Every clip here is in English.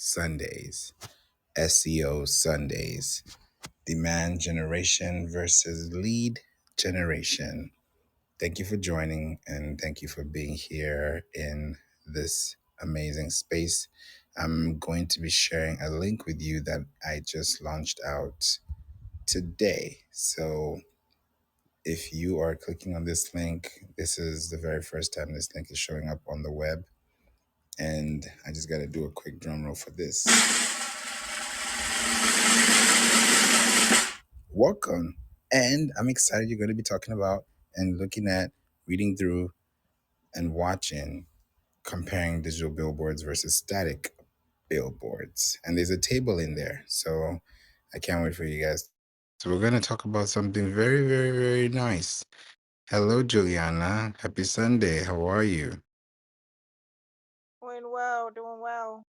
Sundays, SEO Sundays, demand generation versus lead generation. Thank you for joining and thank you for being here in this amazing space. I'm going to be sharing a link with you that I just launched out today. So if you are clicking on this link, this is the very first time this link is showing up on the web. And I just got to do a quick drum roll for this. Welcome. And I'm excited you're going to be talking about and looking at, reading through, and watching, comparing digital billboards versus static billboards. And there's a table in there. So I can't wait for you guys. So we're going to talk about something very, very, very nice. Hello, Juliana. Happy Sunday. How are you? Doing well, doing well.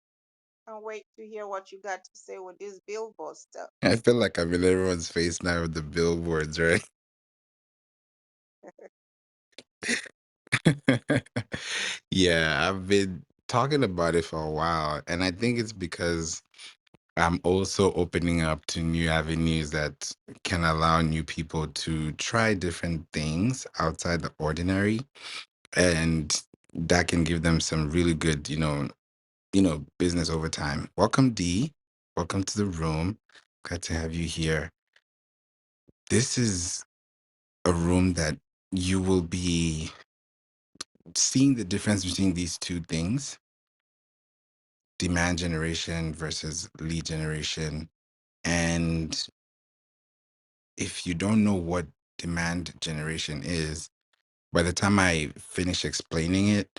Can't wait to hear what you got to say with this billboard stuff. I feel like I'm in everyone's face now with the billboards, right? Yeah, I've been talking about it for a while, and I think it's because I'm also opening up to new avenues that can allow new people to try different things outside the ordinary, and that can give them some really good, business over time. Welcome, D. Welcome to the room. Glad to have you here. This is a room that you will be seeing the difference between these two things: demand generation versus lead generation. And if you don't know what demand generation is, by the time I finish explaining it,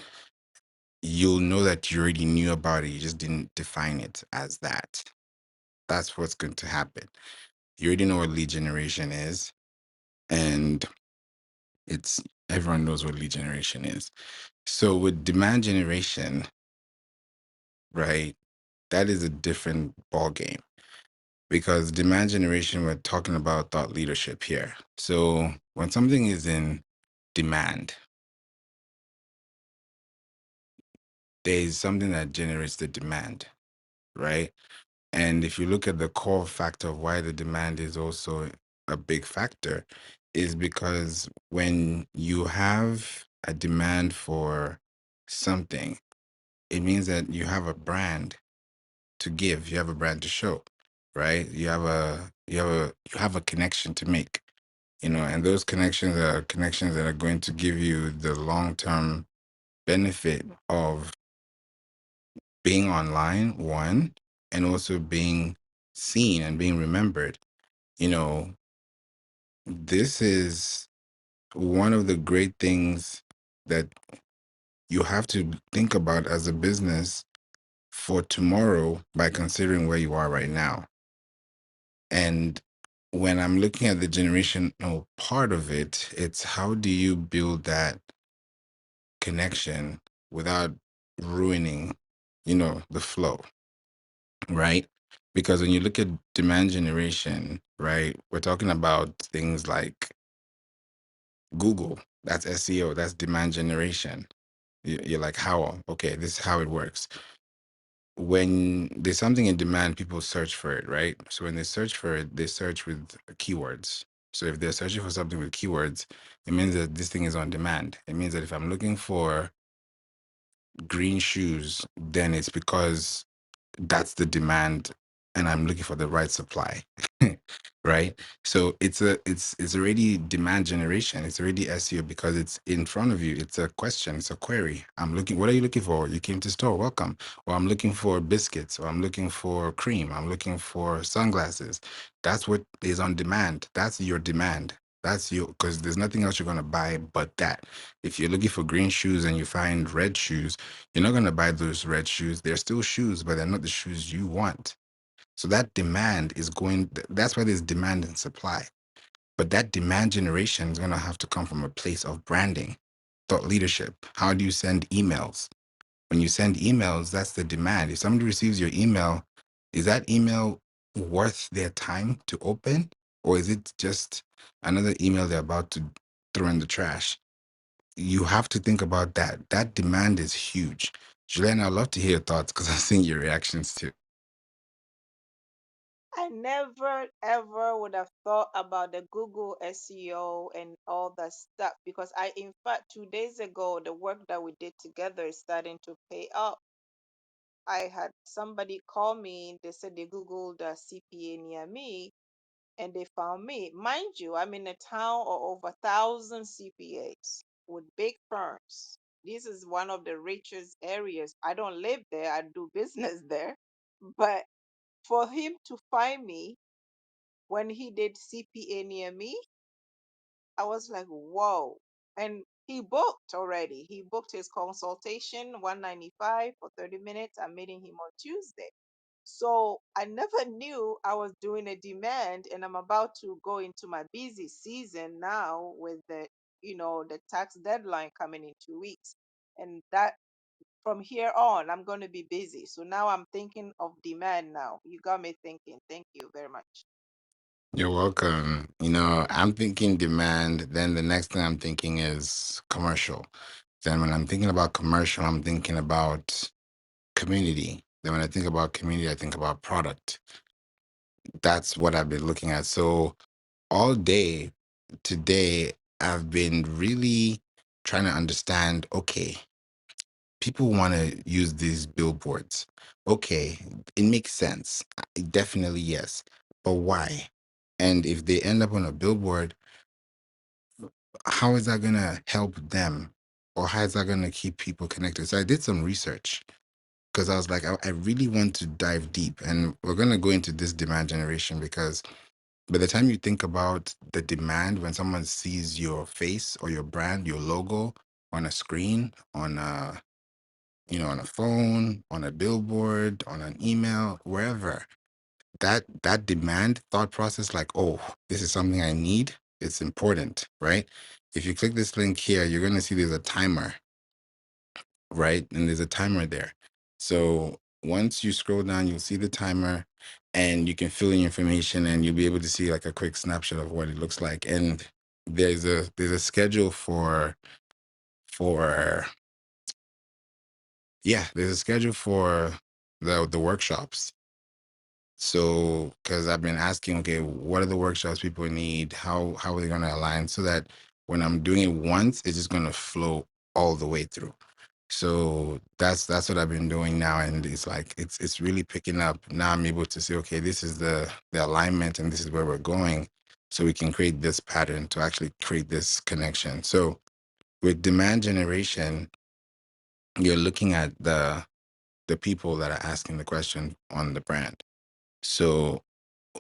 you'll know that you already knew about it. You just didn't define it as that. That's what's going to happen. You already know what lead generation is, and it's everyone knows what lead generation is. So with demand generation, right, that is a different ball game, because demand generation, we're talking about thought leadership here. So when something is in demand, there is something that generates the demand, right? And if you look at the core factor of why the demand is also a big factor, is because when you have a demand for something, it means that you have a brand to give, you have a brand to show, right? You have a connection to make, and those connections are connections that are going to give you the long-term benefit of being online, one, and also being seen and being remembered. You know, this is one of the great things that you have to think about as a business for tomorrow by considering where you are right now. And when I'm looking at the generational part of it, it's how do you build that connection without ruining, the flow, right? Because when you look at demand generation, right, we're talking about things like Google, that's SEO, that's demand generation. You're like, how? Okay, this is how it works. When there's something in demand, people search for it, right? So when they search for it, they search with keywords. So if they're searching for something with keywords, it means that this thing is on demand. It means that if I'm looking for green shoes, then it's because that's the demand and I'm looking for the right supply. Right? So it's already demand generation. It's already SEO because it's in front of you. It's a question, it's a query. What are you looking for? You came to store, welcome. Or I'm looking for biscuits, or I'm looking for cream, I'm looking for sunglasses. That's what is on demand. That's your demand. That's you, because there's nothing else you're gonna buy but that. If you're looking for green shoes and you find red shoes, you're not going to buy those red shoes. They're still shoes, but they're not the shoes you want. So that demand is that's why there's demand and supply. But that demand generation is going to have to come from a place of branding, thought leadership. How do you send emails? When you send emails, that's the demand. If somebody receives your email, is that email worth their time to open? Or is it just another email they're about to throw in the trash? You have to think about that. That demand is huge. Julian, I'd love to hear your thoughts because I've seen your reactions too. I never ever would have thought about the Google SEO and all that stuff because in fact, 2 days ago, the work that we did together is starting to pay off. I had somebody call me. They said they Googled a CPA near me and they found me. Mind you, I'm in a town of over 1,000 CPAs with big firms. This is one of the richest areas. I don't live there, I do business there. But for him to find me when he did CPA near me, I was like, whoa. And he booked already. He booked his consultation, 195 for 30 minutes. I'm meeting him on Tuesday. So I never knew I was doing a demand, and I'm about to go into my busy season now with the tax deadline coming in 2 weeks. And that from here on, I'm going to be busy. So now I'm thinking of demand now. You got me thinking. Thank you very much. You're welcome. You know, I'm thinking demand, then the next thing I'm thinking is commercial. Then when I'm thinking about commercial, I'm thinking about community. Then when I think about community, I think about product. That's what I've been looking at. So all day today, I've been really trying to understand, okay, people want to use these billboards. Okay, it makes sense. Definitely yes. But why? And if they end up on a billboard, how is that going to help them? Or how is that going to keep people connected? So I did some research because I was like, I really want to dive deep. And we're going to go into this demand generation because by the time you think about the demand, when someone sees your face or your brand, your logo on a screen, on a on a phone, on a billboard, on an email, wherever, that demand thought process, like, oh, this is something I need. It's important, right? If you click this link here, you're gonna see there's a timer, right? And there's a timer there. So once you scroll down, you'll see the timer and you can fill in your information and you'll be able to see like a quick snapshot of what it looks like. And there's a schedule for yeah, there's a schedule for the workshops. So, because I've been asking, okay, what are the workshops people need? How are they going to align so that when I'm doing it once, it's just going to flow all the way through. So that's what I've been doing now, and it's like it's really picking up. Now I'm able to say, okay, this is the alignment, and this is where we're going, so we can create this pattern to actually create this connection. So with demand generation, you're looking at the people that are asking the question on the brand. So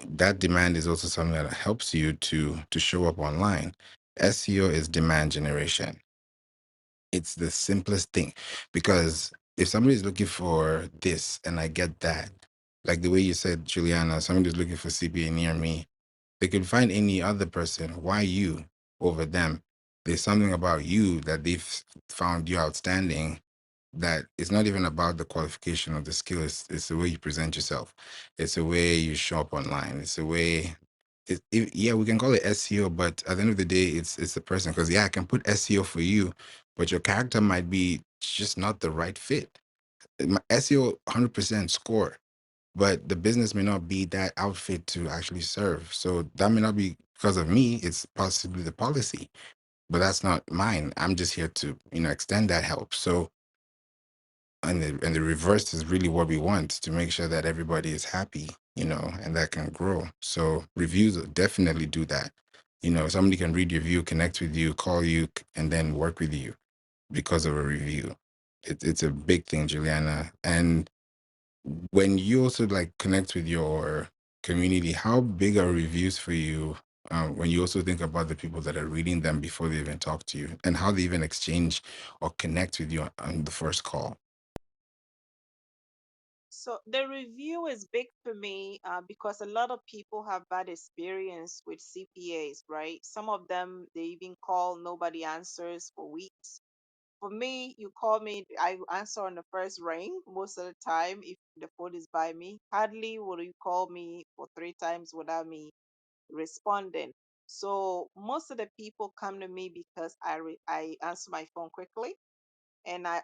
that demand is also something that helps you to show up online. SEO is demand generation. It's the simplest thing because if somebody's looking for this and I get that, like the way you said, Juliana, somebody's looking for CPA near me, they could find any other person. Why you over them? There's something about you that they've found you outstanding, that it's not even about the qualification of the skill. It's the way you present yourself. It's the way you show up online. It's the way. Yeah, we can call it SEO, but at the end of the day, it's the person. Because yeah, I can put SEO for you, but your character might be just not the right fit. SEO 100% score, but the business may not be that outfit to actually serve. So that may not be because of me. It's possibly the policy, but that's not mine. I'm just here to extend that help. So and the reverse is really what we want, to make sure that everybody is happy, and that can grow. So reviews will definitely do that. Somebody can read your review, connect with you, call you, and then work with you because of a review. It's a big thing, Juliana. And when you also like connect with your community, how big are reviews for you? When you also think about the people that are reading them before they even talk to you, and how they even exchange or connect with you on the first call. So the review is big for me because a lot of people have bad experience with CPAs, right? Some of them they even call, nobody answers for weeks. For me, you call me, I answer on the first ring most of the time if the phone is by me. Hardly will you call me for 3 times without me responding. So most of the people come to me because I answer my phone quickly, and I'm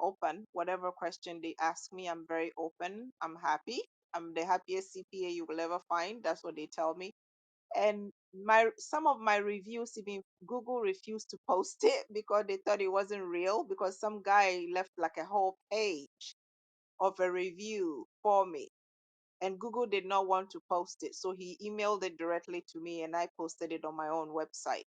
open. Whatever question they ask me, I'm very open. I'm happy. I'm the happiest CPA you will ever find. That's what they tell me. And my some of my reviews, even Google refused to post it because they thought it wasn't real, because some guy left like a whole page of a review for me, and Google did not want to post it, so he emailed it directly to me and I posted it on my own website.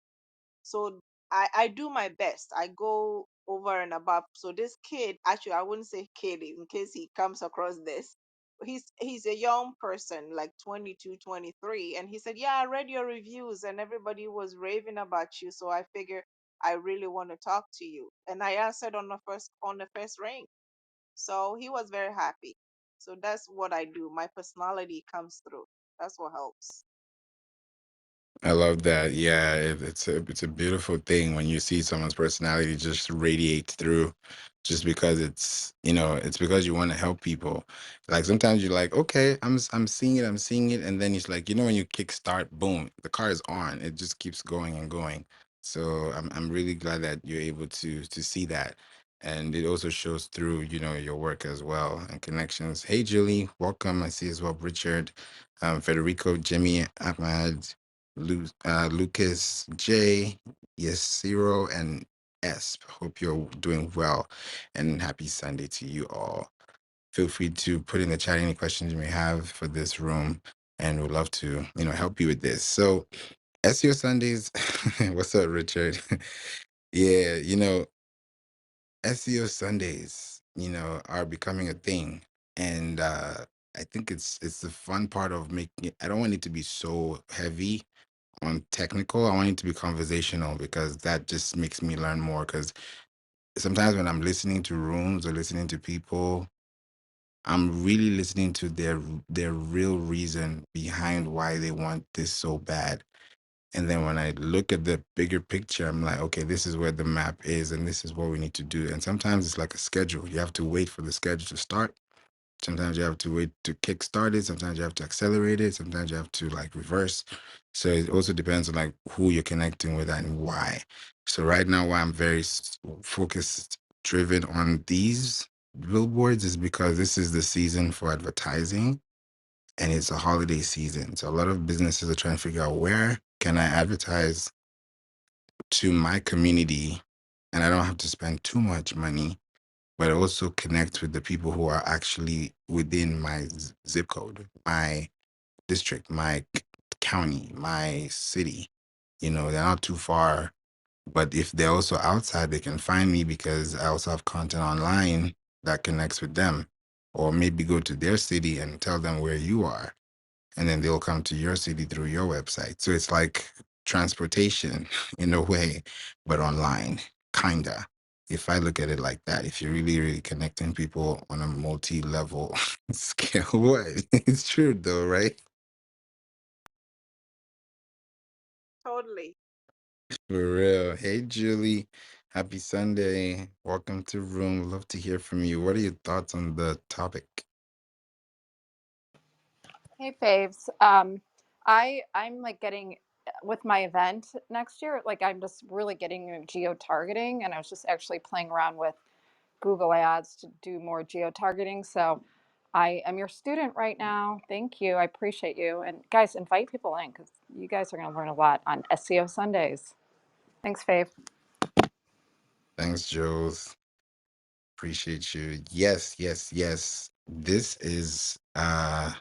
So I do my best. I go over and above. So this kid, actually, I wouldn't say kid in case he comes across this. He's a young person, like 22, 23, and he said, "Yeah, I read your reviews and everybody was raving about you, so I figure I really want to talk to you." And I answered on the first ring. So he was very happy. So that's what I do. My personality comes through. That's what helps. I love that. Yeah, it's a beautiful thing when you see someone's personality just radiate through, just because it's because you want to help people. Like sometimes you're like, okay, I'm seeing it, and then it's like, when you kick start, boom, the car is on. It just keeps going and going. So I'm really glad that you're able to see that, and it also shows through, your work as well and connections. Hey, Julie, welcome. I see as well, Richard, Federico, Jimmy, Ahmad. Lucas J, Yesiro, and S. Hope you're doing well, and happy Sunday to you all. Feel free to put in the chat any questions you may have for this room, and we'd love to, help you with this. So, SEO Sundays, what's up, Richard? Yeah, SEO Sundays, are becoming a thing, and I think it's the fun part of making it. I don't want it to be so heavy on technical. I want it to be conversational because that just makes me learn more. Because sometimes when I'm listening to rooms or listening to people, I'm really listening to their real reason behind why they want this so bad. And then when I look at the bigger picture, I'm like, okay, this is where the map is, and this is what we need to do. And sometimes it's like a schedule. You have to wait for the schedule to start. Sometimes you have to wait to kickstart it. Sometimes you have to accelerate it. Sometimes you have to like reverse. So it also depends on like who you're connecting with and why. So right now, why I'm very focused, driven on these billboards is because this is the season for advertising, and it's a holiday season. So a lot of businesses are trying to figure out, where can I advertise to my community, and I don't have to spend too much money, but also connect with the people who are actually within my zip code, my district, my county, my city. They're not too far, but if they're also outside, they can find me because I also have content online that connects with them. Or maybe go to their city and tell them where you are, and then they'll come to your city through your website. So it's like transportation in a way, but online, kinda. If I look at it like that, if you're really, really connecting people on a multi-level scale, what? It's true though, right? Totally. For real. Hey, Julie. Happy Sunday. Welcome to Room. Love to hear from you. What are your thoughts on the topic? Hey faves. I'm like getting with my event next year, like I'm just really getting geo targeting, and I was just actually playing around with Google Ads to do more geo targeting. So I am your student right now. Thank you. I appreciate you. And guys, invite people in because you guys are going to learn a lot on SEO Sundays. Thanks, Fave. Thanks, Jules. Appreciate you. Yes, yes, yes. This is a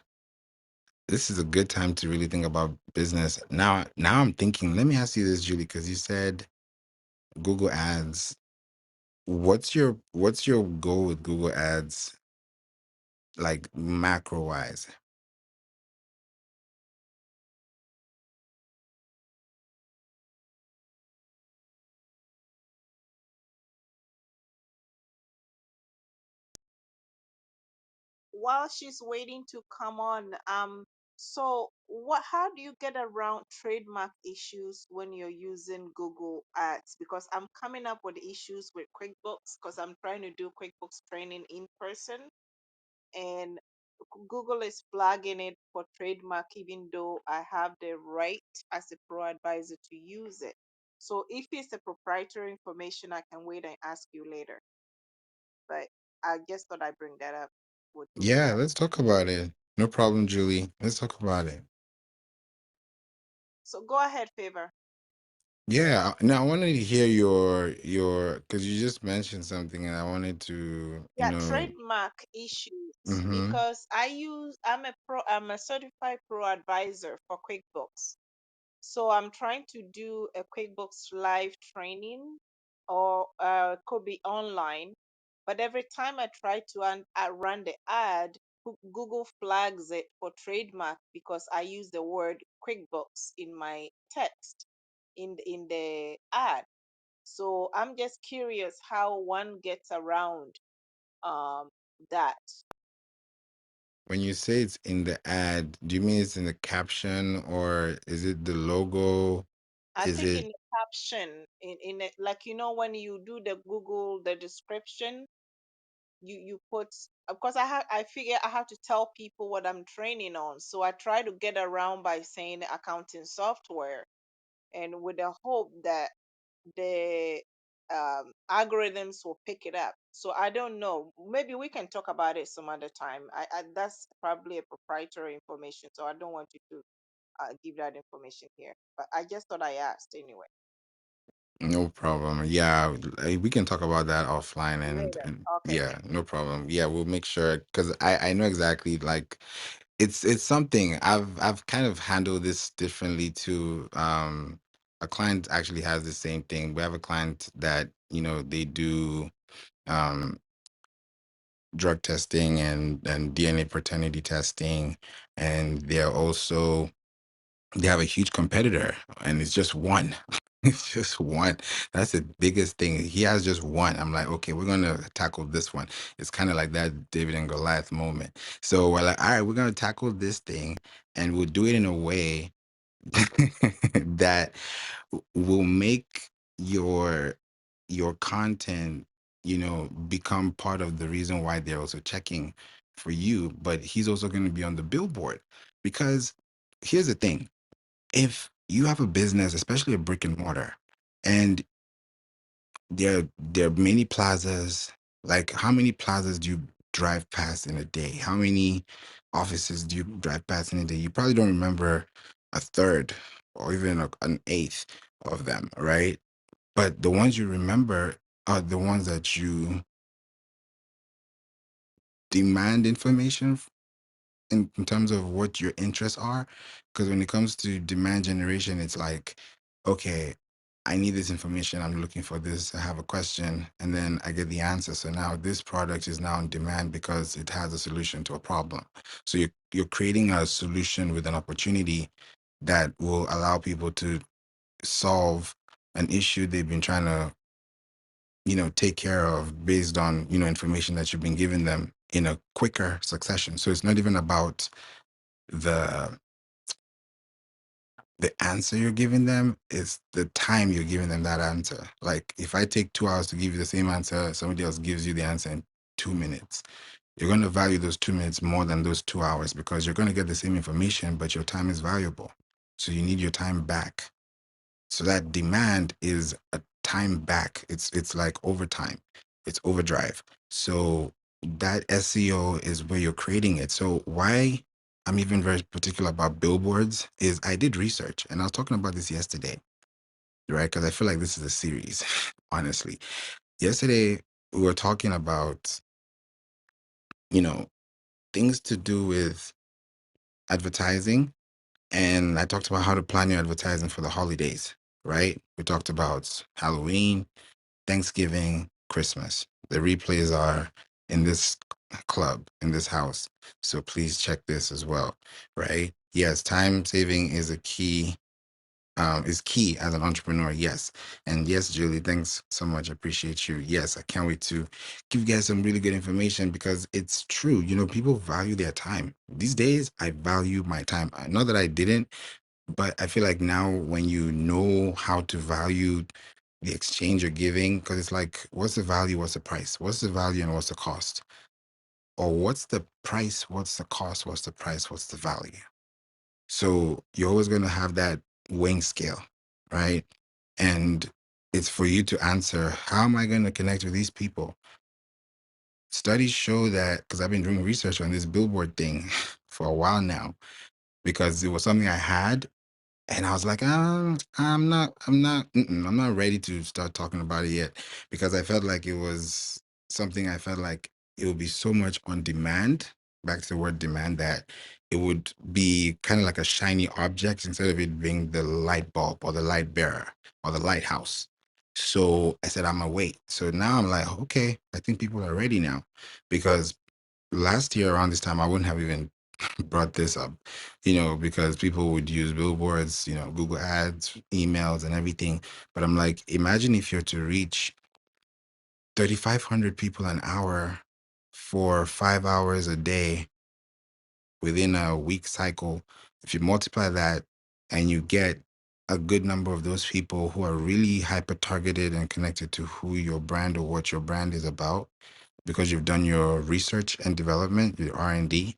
good time to really think about business. Now I'm thinking, let me ask you this, Julie, because you said Google Ads. What's your goal with Google Ads, like macro wise? While she's waiting to come on, so how do you get around trademark issues when you're using Google Ads? Because I'm coming up with issues with QuickBooks because I'm trying to do QuickBooks training in person, and Google is flagging it for trademark even though I have the right as a pro advisor to use it. So if it's a proprietary information, I can wait and ask you later. But I just thought I'd bring that up with Google Yeah, Ads. let's talk about it. No problem, Julie. Let's talk about it. So go ahead, Favor. Yeah. Now I wanted to hear your because you just mentioned something, and I wanted to, Yeah, trademark issues mm-hmm. because I'm a certified pro advisor for QuickBooks. So I'm trying to do a QuickBooks live training or could be online. But every time I try to run the ad, Google flags it for trademark because I use the word QuickBooks in my text in the ad. So I'm just curious how one gets around um, that. When you say it's in the ad, do you mean it's in the caption, or is it the logo? I Is think it in the caption, in it, like when you do the Google the description, you put, of course I figure I have to tell people what I'm training on, so I try to get around by saying accounting software, and with the hope that the algorithms will pick it up. So I don't know. Maybe we can talk about it some other time. That's probably a proprietary information, so I don't want you to give that information here. But I just thought I asked anyway. no problem? Yeah, we can talk about that offline, Later. and Okay. yeah, no problem. Yeah, we'll make sure because I know exactly like it's something I've kind of handled this differently too. A client actually has the same thing. We have a client that they do um drug testing and DNA paternity testing, and they have a huge competitor, and it's just one. It's just one. That's the biggest thing. He has just one. I'm like, okay, we're gonna tackle this one. It's kind of like that David and Goliath moment. So we're like, all right, we're gonna tackle this thing, and we'll do it in a way that will make your your content, become part of the reason why they're also checking for you. But he's also going to be on the billboard because here's the thing: if you have a business, especially a brick and mortar, and there are many plazas, like how many plazas do you drive past in a day? How many offices do you drive past in a day? You probably don't remember a third or even an eighth of them, right? But the ones you remember are the ones that you demand information in terms of what your interests are. Because when it comes to demand generation, it's like, okay, I need this information. I'm looking for this. I have a question, and then I get the answer. So now this product is now in demand because it has a solution to a problem. So you're creating a solution with an opportunity that will allow people to solve an issue they've been trying to take care of based on information that you've been giving them in a quicker succession. So it's not even about the the answer you're giving them, it's the time you're giving them that answer. Like if I take 2 hours to give you the same answer, somebody else gives you the answer in 2 minutes, you're going to value those 2 minutes more than those 2 hours because you're going to get the same information, but your time is valuable, so you need your time back. So that demand is a time back. It's like overtime. It's overdrive. So that SEO is where you're creating it. So why I'm even very particular about billboards is I did research, and I was talking about this yesterday, right? Because I feel like this is a series, honestly. Yesterday we were talking about, you know, things to do with advertising, and I talked about how to plan your advertising for the holidays, right? We talked about Halloween, Thanksgiving, Christmas. The replays are in this club, in this house. So please check this as well, right? Yes, time saving is key as an entrepreneur. Yes. And yes, Julie, thanks so much. I appreciate you. Yes, I can't wait to give you guys some really good information because it's true. People value their time. These days, I value my time. Not that I didn't, but I feel like now when you know how to value the exchange you're giving, because it's like, what's the value? What's the price? What's the value and what's the cost? Or what's the price? What's the cost? What's the price? What's the value? So you're always going to have that weighing scale, right? And it's for you to answer, how am I going to connect with these people? Studies show that, because I've been doing research on this billboard thing for a while now, because it was something I had, and I was like, I'm not ready to start talking about it yet, because I felt like it was something I felt like it would be so much on demand, back to the word demand, that it would be kind of like a shiny object instead of it being the light bulb or the light bearer or the lighthouse. So I said, I'm gonna wait. So now I'm like, okay, I think people are ready now, because last year around this time, I wouldn't have even brought this up, because people would use billboards, Google ads, emails, and everything. But I'm like, imagine if you're to reach 3,500 people an hour for 5 hours a day within a week cycle. If you multiply that and you get a good number of those people who are really hyper targeted and connected to who your brand or what your brand is about, because you've done your research and development, your R&D,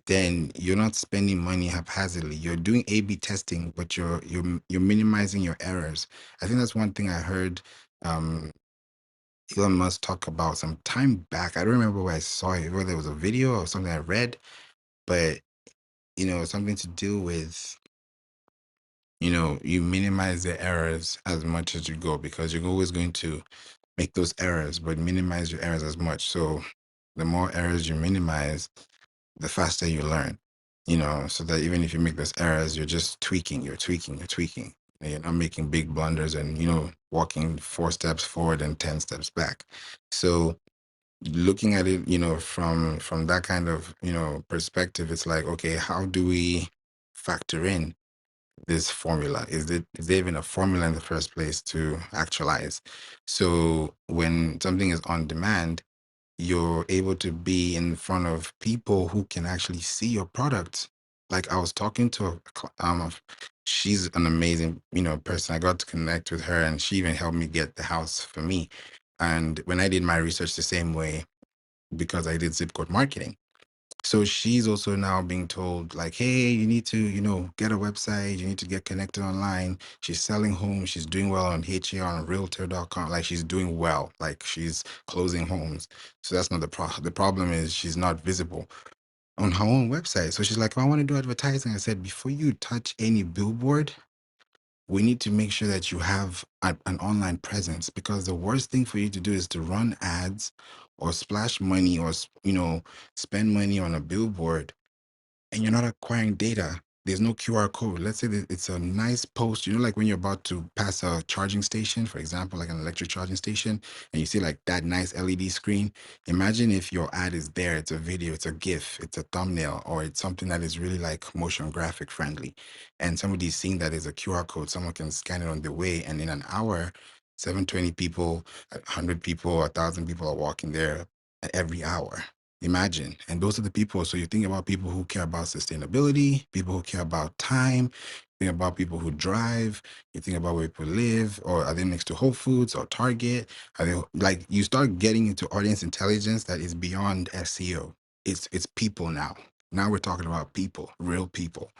then you're not spending money haphazardly. You're doing A/B testing, but you're minimizing your errors. I think that's one thing I heard um, Elon Musk talk about some time back. I don't remember where I saw it, whether it was a video or something I read, but something to do with you minimize the errors as much as you go, because you're always going to make those errors, but minimize your errors as much. So the more errors you minimize, the faster you learn, so that even if you make those errors, you're just tweaking, you're tweaking. And you're not making big blunders and, walking 4 steps forward and 10 steps back. So looking at it, from that kind of, perspective, it's like, okay, how do we factor in this formula? Is there even a formula in the first place to actualize? So when something is on demand, you're able to be in front of people who can actually see your product. Like I was talking to she's an amazing, person. I got to connect with her, and she even helped me get the house for me. And when I did my research the same way, because I did zip code marketing, so she's also now being told, like, hey, you need to, get a website, you need to get connected online. She's selling homes, she's doing well on HER, on realtor.com. Like she's doing well, like she's closing homes. So that's not the problem. The problem is she's not visible on her own website. So she's like, "Oh, I want to do advertising." I said, before you touch any billboard, we need to make sure that you have an online presence, because the worst thing for you to do is to run ads or splash money or spend money on a billboard, and you're not acquiring data. There's no QR code. Let's say that it's a nice post, like when you're about to pass a charging station, for example, like an electric charging station, and you see like that nice LED screen. Imagine if your ad is there, it's a video, it's a GIF, it's a thumbnail, or it's something that is really like motion graphic friendly. And somebody's seeing that as a QR code, someone can scan it on the way, and in an hour, 720 people, 100 people, 1,000 people are walking there every hour. Imagine. And those are the people. So you think about people who care about sustainability, people who care about time, think about people who drive, you think about where people live, or are they next to Whole Foods or Target? Are they like, you start getting into audience intelligence that is beyond SEO. It's people now. Now we're talking about people, real people.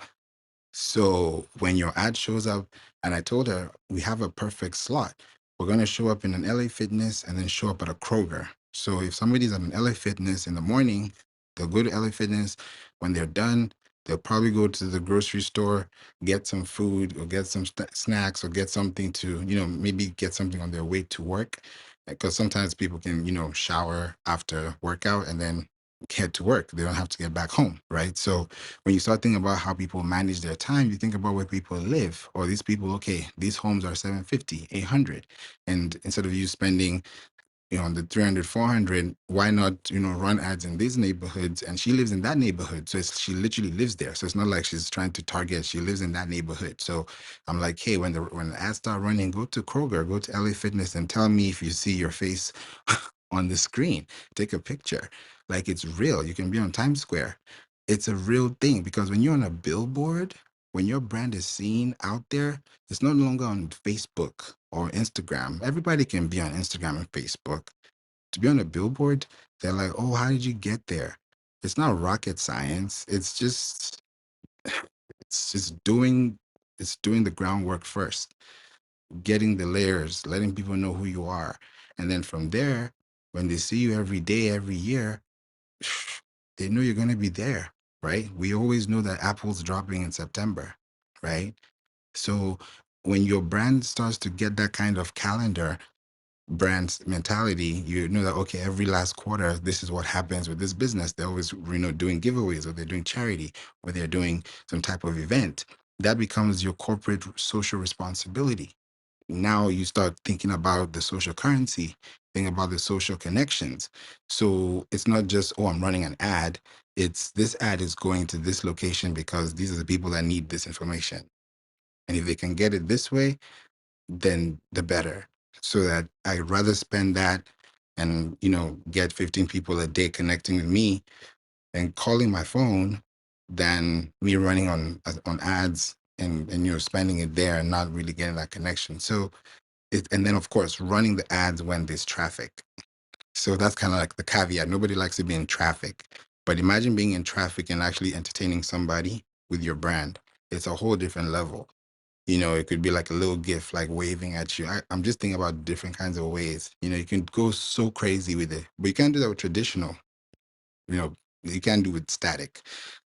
So when your ad shows up, and I told her we have a perfect slot. We're going to show up in an LA Fitness and then show up at a Kroger. So if somebody's at an LA Fitness in the morning, they'll go to LA Fitness. When they're done, they'll probably go to the grocery store, get some food or get some snacks or get something to, maybe get something on their way to work. Because sometimes people can, shower after workout and then head to work. They don't have to get back home, right? So when you start thinking about how people manage their time, you think about where people live, or these people, okay, these homes are 750, 800. And instead of you spending, on the 300, 400, why not, run ads in these neighborhoods? And she lives in that neighborhood. So she literally lives there. So it's not like she's trying to target, she lives in that neighborhood. So I'm like, hey, when the ads start running, go to Kroger, go to LA Fitness and tell me if you see your face on the screen. Take a picture. Like it's real. You can be on Times Square. It's a real thing, because when you're on a billboard, when your brand is seen out there, it's no longer on Facebook or Instagram. Everybody can be on Instagram and Facebook. To be on a billboard, they're like, "Oh, how did you get there?" It's not rocket science. It's just doing the groundwork first, getting the layers, letting people know who you are, and then from there. When they see you every day, every year, they know you're going to be there, right? We always know that Apple's dropping in September, right? So when your brand starts to get that kind of calendar brand mentality, you know that okay, every last quarter, this is what happens with this business. They're always, doing giveaways, or they're doing charity, or they're doing some type of event. That becomes your corporate social responsibility. Now you start thinking about the social currency, thinking about the social connections. So it's not just, oh, I'm running an ad. It's this ad is going to this location because these are the people that need this information. And if they can get it this way, then the better. So that I'd rather spend that and, get 15 people a day connecting with me and calling my phone than me running on ads and spending it there and not really getting that connection. So and then of course running the ads when there's traffic. So that's kind of like the caveat. Nobody likes to be in traffic. But imagine being in traffic and actually entertaining somebody with your brand. It's a whole different level. It could be like a little gift, like waving at you. I'm just thinking about different kinds of ways. You can go so crazy with it, but you can't do that with traditional. You can't do with static.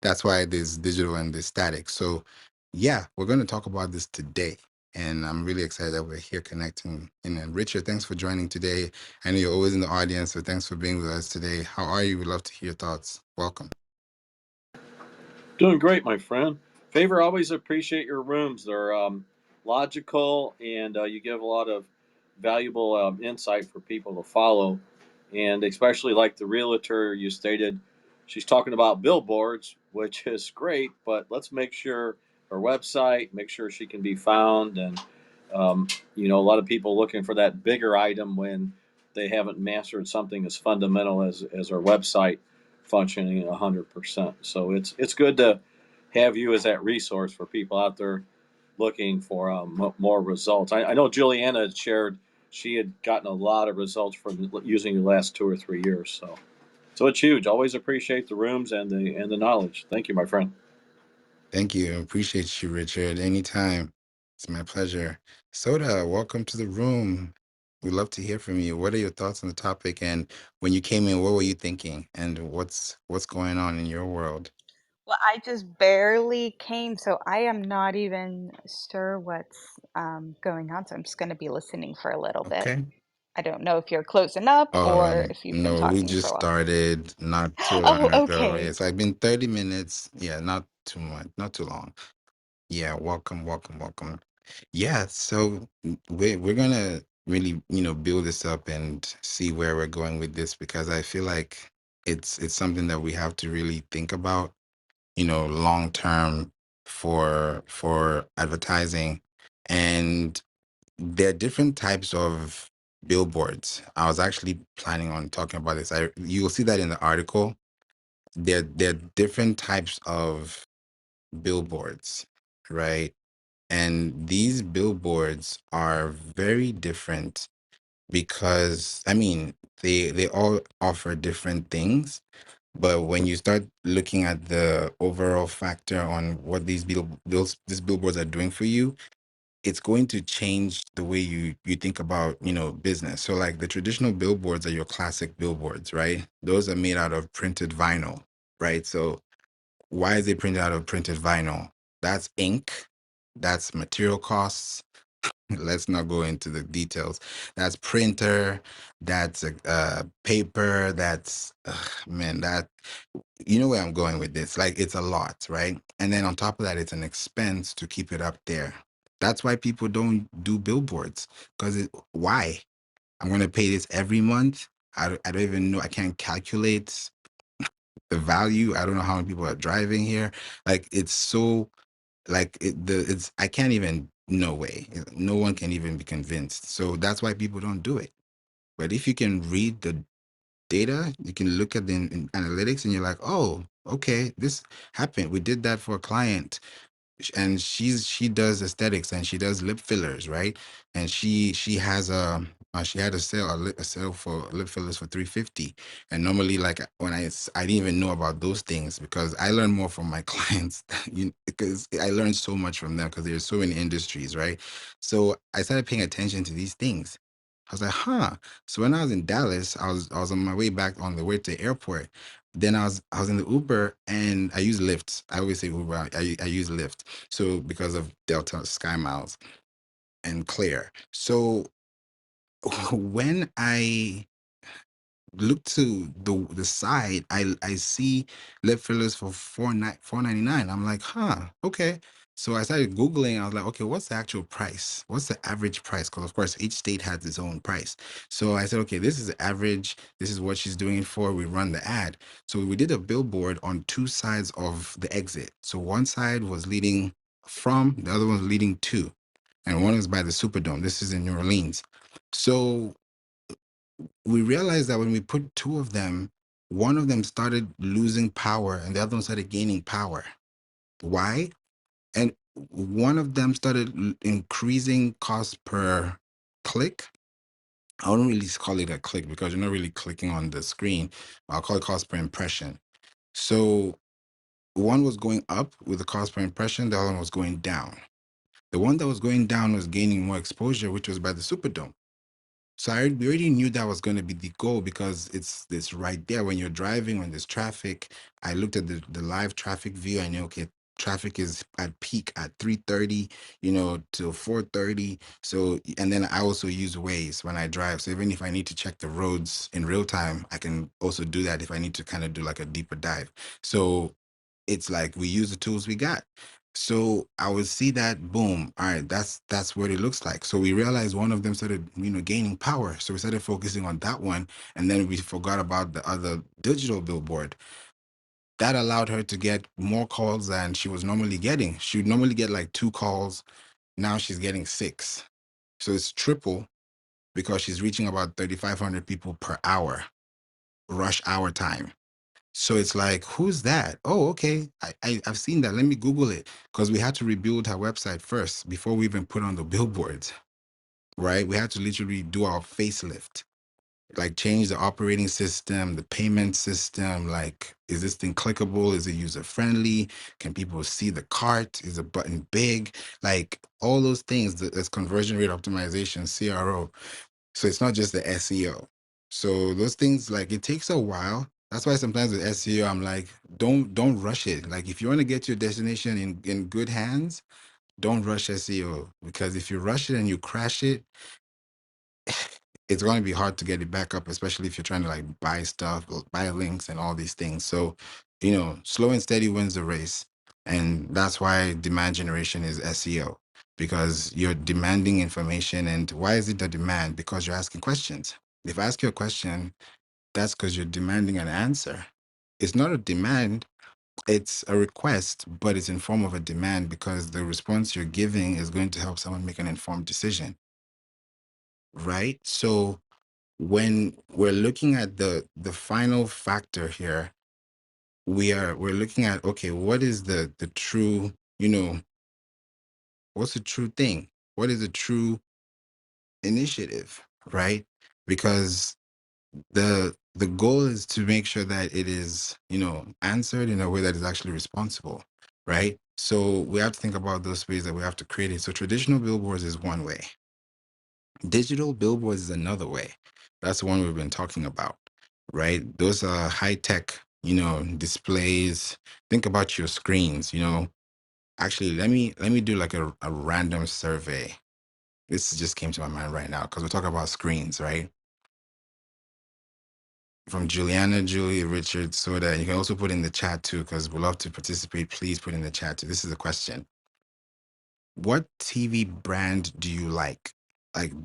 That's why there's digital and there's static. So, yeah, we're going to talk about this today. And I'm really excited that we're here connecting. And Richard, thanks for joining today. I know you're always in the audience, so thanks for being with us today. How are you? We'd love to hear your thoughts. Welcome. Doing great, my friend. Favor, always appreciate your rooms. They're logical, and you give a lot of valuable insight for people to follow. And especially like the realtor you stated, she's talking about billboards, which is great, but let's make sure her website, make sure she can be found. And, a lot of people looking for that bigger item when they haven't mastered something as fundamental as our website functioning 100%. So it's good to have you as that resource for people out there looking for more results. I know Juliana had shared she had gotten a lot of results from using the last 2 or 3 years. So it's huge. Always appreciate the rooms and the knowledge. Thank you, my friend. Thank you. Appreciate you, Richard. Anytime. It's my pleasure. Soda, welcome to the room. We'd love to hear from you. What are your thoughts on the topic? And when you came in, what were you thinking? And what's going on in your world? Well, I just barely came, so I am not even sure what's going on. So I'm just going to be listening for a little bit. Okay. I don't know if you're closing up or if you've been No, we talking for just a while. started not too Oh, long ago. okay. It's like been 30 minutes. Yeah, not too much, not too long. Yeah, welcome, welcome, welcome. Yeah, so we're gonna really, build this up and see where we're going with this because I feel like it's something that we have to really think about, long term for advertising. And there are different types of billboards. I was actually planning on talking about this. You'll see that in the article. There are different types of billboards, right? And these billboards are very different because I mean they all offer different things, but when you start looking at the overall factor on what these billboards are doing for you, it's going to change the way you think about, business. So like the traditional billboards are your classic billboards, right? Those are made out of printed vinyl, right? So why is it printed out of printed vinyl? That's ink, that's material costs. Let's not go into the details. That's printer, that's paper, that's man, that you know where I'm going with this. Like it's a lot, right? And then on top of that, it's an expense to keep it up there. That's why people don't do billboards. Because why? I'm gonna pay this every month. I don't even know. I can't calculate the value. I don't know how many people are driving here. Like it's so like it's I can't even, no way. No one can even be convinced. So that's why people don't do it. But if you can read the data, you can look at the analytics and you're like, oh, okay, this happened. We did that for a client, and she does aesthetics and she does lip fillers, right? And she has she had a sale for lip fillers for 350. And normally, like when I didn't even know about those things because I learn more from my clients because I learned so much from them because there's so many industries, right? So I started paying attention to these things. I was like, huh. So when I was in Dallas, I was on my way back on the way to the airport. Then I was in the Uber and I use Lyft. I always say Uber. I use Lyft. So because of Delta Sky Miles and Clear. So when I look to the side, I see lip fillers for 499. I'm like, huh, okay. So I started Googling. I was like, okay, what's the actual price? What's the average price? Because of course each state has its own price. So I said, okay, this is the average. This is what she's doing it for. We run the ad. So we did a billboard on two sides of the exit. So one side was leading from, the other one was leading to, and one is by the Superdome. This is in New Orleans. So we realized that when we put two of them, one of them started losing power and the other one started gaining power. Why? And one of them started increasing cost per click. I don't really call it a click because you're not really clicking on the screen. I'll call it cost per impression. So one was going up with the cost per impression, the other one was going down. The one that was going down was gaining more exposure, which was by the Superdome. So we already knew that was going to be the goal because it's right there when you're driving when there's traffic. I looked at the live traffic view. I knew okay, traffic is at peak at 3:30, till 4:30. So and then I also use Waze when I drive. So even if I need to check the roads in real time, I can also do that if I need to kind of do like a deeper dive. So it's like we use the tools we got. So I would see that boom. All right, that's what it looks like. So we realized one of them started, gaining power. So we started focusing on that one, and then we forgot about the other digital billboard. That allowed her to get more calls than she was normally getting. She would normally get like two calls. Now she's getting six. So it's triple because she's reaching about 3,500 people per hour, rush hour time. So it's like, who's that? Oh, okay. I've seen that. Let me Google it. Because we had to rebuild her website first before we even put on the billboards, right? We had to literally do our facelift, like change the operating system, the payment system. Like, is this thing clickable? Is it user friendly? Can people see the cart? Is the button big? Like all those things, there's conversion rate optimization, CRO. So it's not just the SEO. So those things, like, it takes a while. That's why sometimes with SEO, I'm like, don't rush it. Like if you want to get your destination in good hands, don't rush SEO, because if you rush it and you crash it, it's going to be hard to get it back up, especially if you're trying to like buy stuff, or buy links and all these things. So, slow and steady wins the race. And that's why demand generation is SEO, because you're demanding information. And why is it a demand? Because you're asking questions. If I ask you a question, that's because you're demanding an answer. It's not a demand, it's a request, but it's in form of a demand because the response you're giving is going to help someone make an informed decision, right? So when we're looking at the final factor here, we're looking at, okay, what is the true, what's the true thing? What is the true initiative, right? Because the goal is to make sure that it is, answered in a way that is actually responsible, right? So we have to think about those ways that we have to create it. So traditional billboards is one way. Digital billboards is another way. That's the one we've been talking about, right? Those are high tech, displays. Think about your screens. Actually, let me do like a random survey. This just came to my mind right now because we're talking about screens, right? From Juliana, Julie, Richard, Soda. You can also put in the chat too, because we love to participate. Please put in the chat too. This is a question. What TV brand do you like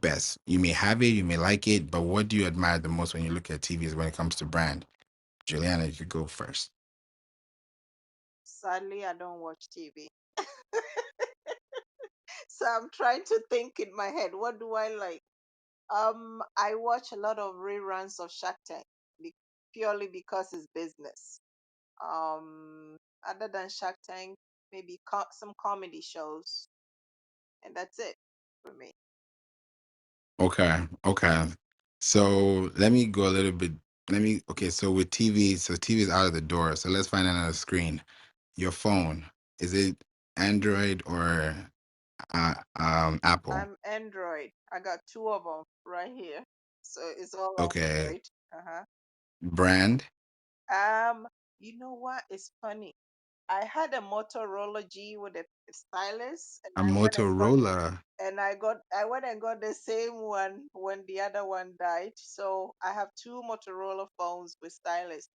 best? You may have it, you may like it, but what do you admire the most when you look at TVs when it comes to brand? Juliana, you could go first. Sadly, I don't watch TV. So I'm trying to think in my head, what do I like? I watch a lot of reruns of Shark Tank be- purely because it's business. Um, Other than Shark Tank, maybe some comedy shows, and that's it for me. Okay, okay. So let me go a little bit. Okay, so with TV, so TV is out of the door. So let's find another screen. Your phone, is it Android or Apple. I'm Android. I got two of them right here. So it's all Okay. Android. Uh-huh. Brand. Um, you know what? It's funny. I had a Motorola G with a stylus, and A Motorola. I went and got the same one when the other one died. So I have two Motorola phones with stylus.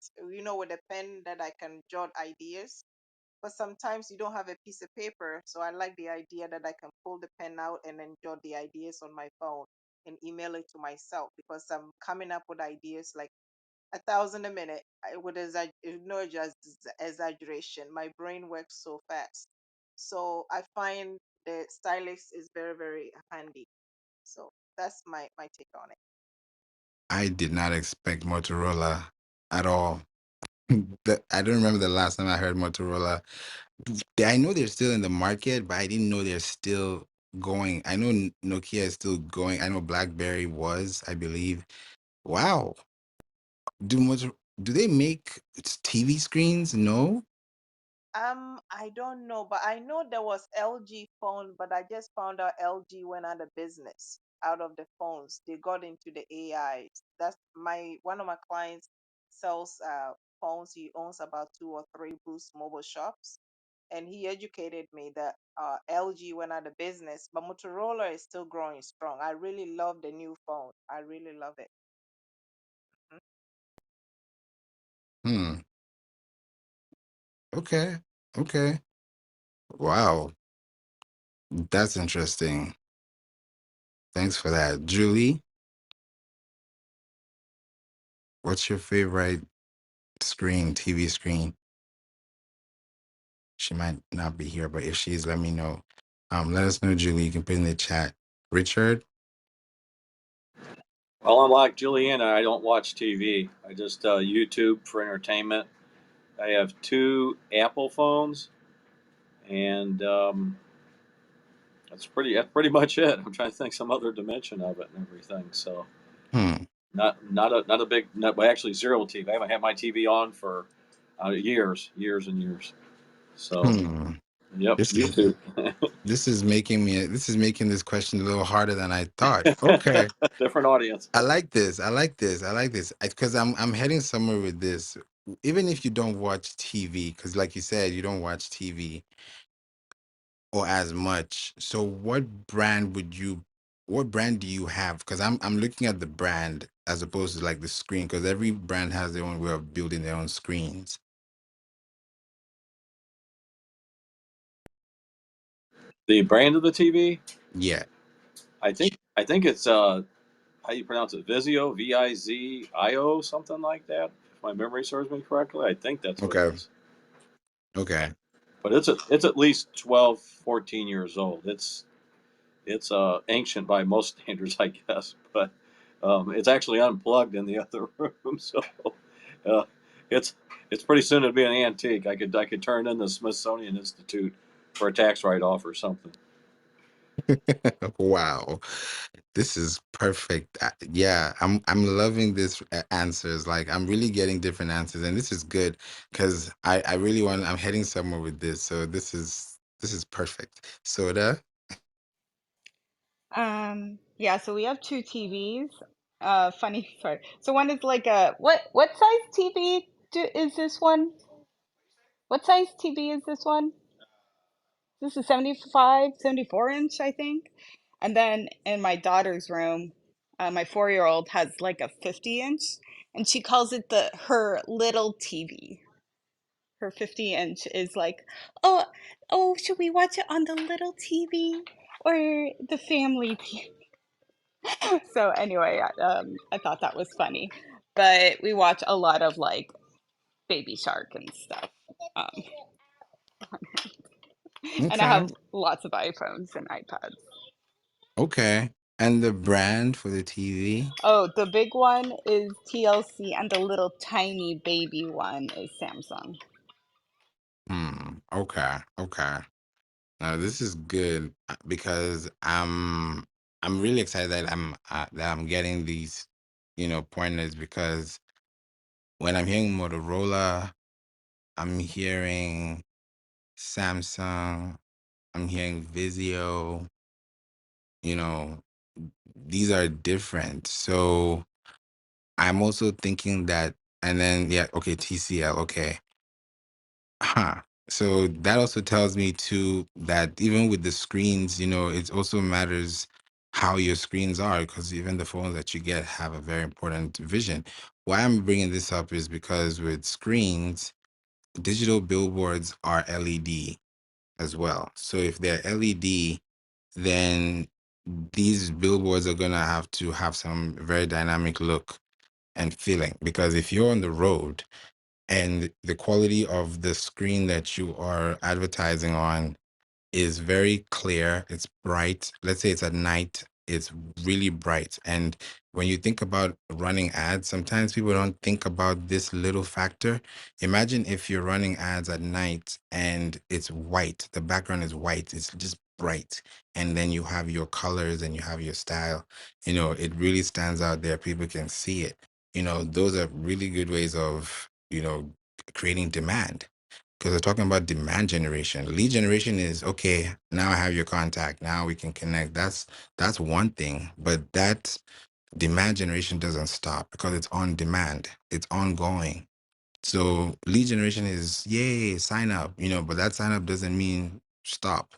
With a pen that I can jot ideas. But sometimes you don't have a piece of paper, so I like the idea that I can pull the pen out and then jot the ideas on my phone and email it to myself because I'm coming up with ideas like 1,000 a minute. With no just exaggeration. My brain works so fast, so I find the stylus is very very handy. So that's my take on it. I did not expect Motorola at all. I don't remember the last time I heard Motorola. I know they're still in the market, but I didn't know they're still going. I know Nokia is still going. I know BlackBerry was, I believe. Wow. Do they make TV screens? No. I don't know, but I know there was LG phone, but I just found out LG went out of business out of the phones. They got into the AI. That's my one of my clients sells phones. He owns about two or three Boost mobile shops, and he educated me that LG went out of business, but Motorola is still growing strong. I really love the new phone. I really love it. Mhm. Hmm. Okay. Okay. Wow. That's interesting. Thanks for that. Julie, what's your favorite screen, TV screen? She might not be here, but if she is, let me know. Let us know, Julie. You can put in the chat. Richard? Well, unlike Juliana, I don't watch TV. I just YouTube for entertainment. I have two Apple phones, and that's pretty much it. I'm trying to think some other dimension of it and everything. So Hmm. not a big not, well, actually zero TV. I haven't had my TV on for years and years. So Hmm. yep, This is YouTube. this is making this question a little harder than I thought. Okay. Different audience. I like this. I like this. I like this. Because I'm heading somewhere with this. Even if you don't watch TV, because like you said, you don't watch TV or as much. So what brand do you have? Because I'm looking at the brand as opposed to like the screen, because every brand has their own way of building their own screens. The brand of the TV, Yeah. I think it's how you pronounce it, Vizio, Vizio, something like that. If my memory serves me correctly, I think that's what it Okay. is. Okay. But it's at least 12, 14 years old. It's ancient by most standards, I guess. But it's actually unplugged in the other room, so uh, it's it's pretty soon to be an antique. I could turn in the Smithsonian Institute for a tax write off or something. Wow. This is perfect. Yeah, I'm loving this answers. Like I'm really getting different answers, and this is good because I really want. I'm heading somewhere with this, so this is perfect. Soda. Yeah, so we have two TVs. Funny story. So one is like a what size TV is this one? What size TV is this one? This is 75, 74 inch, I think. And then in my daughter's room, my 4-year-old has like a 50 inch, and she calls it the her little TV. Her 50 inch is like, oh, oh, should we watch it on the little TV or the family TV? So anyway, I thought that was funny, but we watch a lot of like Baby Shark and stuff. Um, and I Okay. have lots of iPhones and iPads. Okay. And the brand for the TV? Oh, the big one is TLC, and the little tiny baby one is Samsung. Hmm. Okay. Okay. Now this is good because I'm really excited that I'm getting these, pointers because when I'm hearing Motorola, I'm hearing Samsung, I'm hearing Vizio, you know, these are different. So I'm also thinking that, and then, yeah, okay, TCL, okay. Huh. So that also tells me too that even with the screens, it also matters how your screens are, because even the phones that you get have a very important vision. Why I'm bringing this up is because with screens, digital billboards are LED as well. So if they're LED, then these billboards are going to have some very dynamic look and feeling, because if you're on the road and the quality of the screen that you are advertising on is very clear. It's bright. Let's say it's at night. It's really bright. And when you think about running ads, sometimes people don't think about this little factor. Imagine if you're running ads at night and it's white, the background is white, it's just bright. And then you have your colors and you have your style. It really stands out there. People can see it. Those are really good ways of, creating demand, because we're talking about demand generation. Lead generation is okay. Now I have your contact. Now we can connect. That's one thing, but that demand generation doesn't stop because it's on demand. It's ongoing. So lead generation is yay, sign up, but that sign up doesn't mean stop.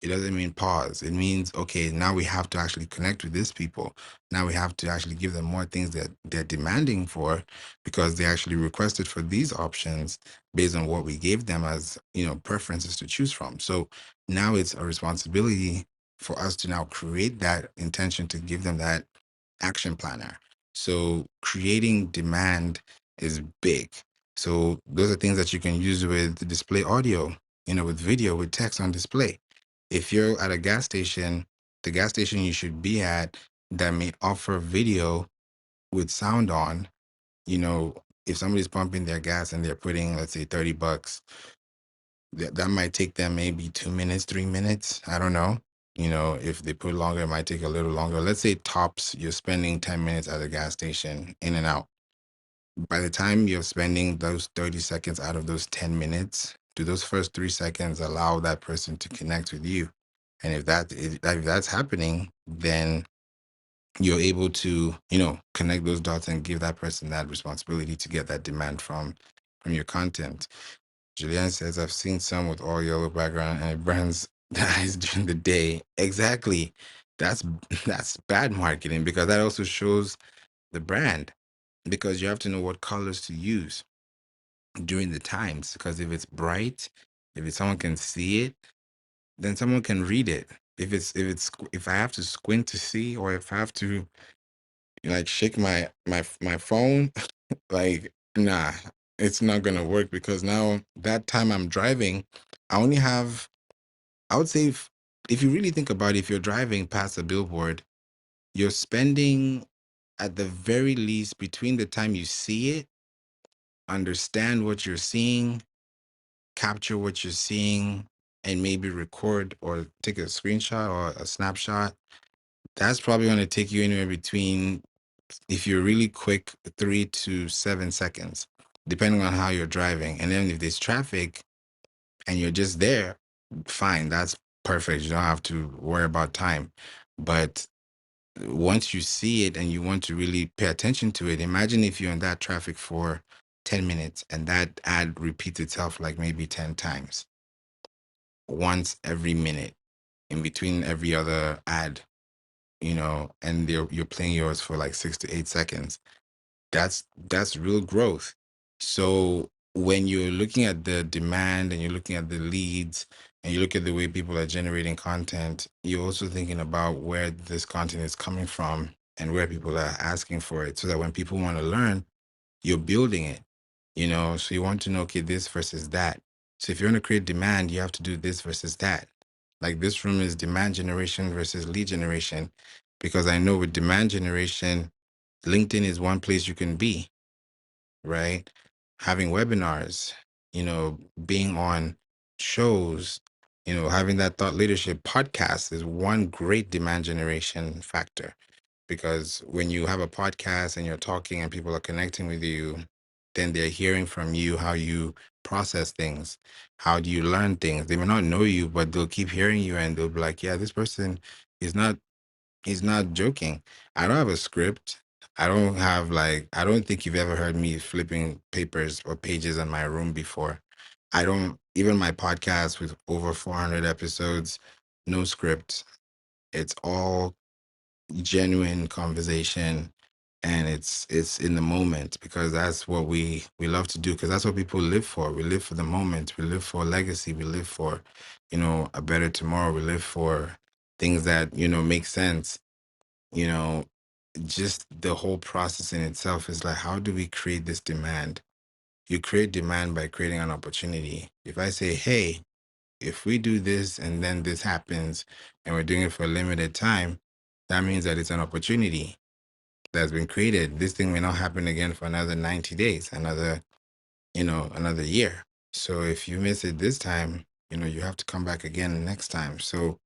It doesn't mean pause. It means, okay, now we have to actually connect with these people. Now we have to actually give them more things that they're demanding for, because they actually requested for these options based on what we gave them as, preferences to choose from. So now it's a responsibility for us to now create that intention to give them that action planner. So creating demand is big. So those are things that you can use with display audio, with video, with text on display. If you're at a gas station, the gas station you should be at that may offer video with sound on, you know, if somebody's pumping their gas and they're putting, let's say, $30, that might take them maybe 2 minutes, 3 minutes. I don't know. If they put longer, it might take a little longer. Let's say tops, you're spending 10 minutes at the gas station in and out. By the time you're spending those 30 seconds out of those 10 minutes, do those first 3 seconds allow that person to connect with you? And if that's happening, then you're able to, connect those dots and give that person that responsibility to get that demand from your content. Julianne says, I've seen some with all yellow background and it burns the eyes during the day. Exactly. That's that's bad marketing, because that also shows the brand, because you have to know what colors to use during the times, because if it's bright, someone can see it, then someone can read it. If I have to squint to see, or if I have to like shake my phone, like, nah, it's not gonna work, because now that time I'm driving, I only have, I would say, if you really think about it, if you're driving past a billboard, you're spending at the very least between the time you see it, understand what you're seeing, capture what you're seeing, and maybe record or take a screenshot or a snapshot. That's probably going to take you anywhere between, if you're really quick, 3 to 7 seconds, depending on how you're driving. And then if there's traffic and you're just there, fine, that's perfect. You don't have to worry about time. But once you see it and you want to really pay attention to it, imagine if you're in that traffic for 10 minutes and that ad repeats itself like maybe 10 times, once every minute, in between every other ad, and you're playing yours for like 6 to 8 seconds. That's real growth. So when you're looking at the demand and you're looking at the leads and you look at the way people are generating content, you're also thinking about where this content is coming from and where people are asking for it, so that when people want to learn, you're building it. So you want to know, okay, this versus that. So if you want to create demand, you have to do this versus that. Like this room is demand generation versus lead generation, because I know with demand generation, LinkedIn is one place you can be, right? Having webinars, being on shows, having that thought leadership podcast is one great demand generation factor, because when you have a podcast and you're talking and people are connecting with you, then they're hearing from you how you process things. How do you learn things? They may not know you, but they'll keep hearing you and they'll be like, yeah, this person is not he's not joking. I don't have a script. I don't have like I don't think you've ever heard me flipping papers or pages in my room before. I don't even my podcast with over 400 episodes, no script. It's all genuine conversation and it's in the moment because that's what we love to do because that's what people live for. We live for the moment. We live for legacy. We live for, a better tomorrow. We live for things that, make sense you know, just the whole process in itself is like, how do we create this demand? You create demand by creating an opportunity. If I say, hey, if we do this and then this happens and we're doing it for a limited time, that means that it's an opportunity that's been created. This thing may not happen again for another 90 days, another year. So if you miss it this time, you have to come back again next time. So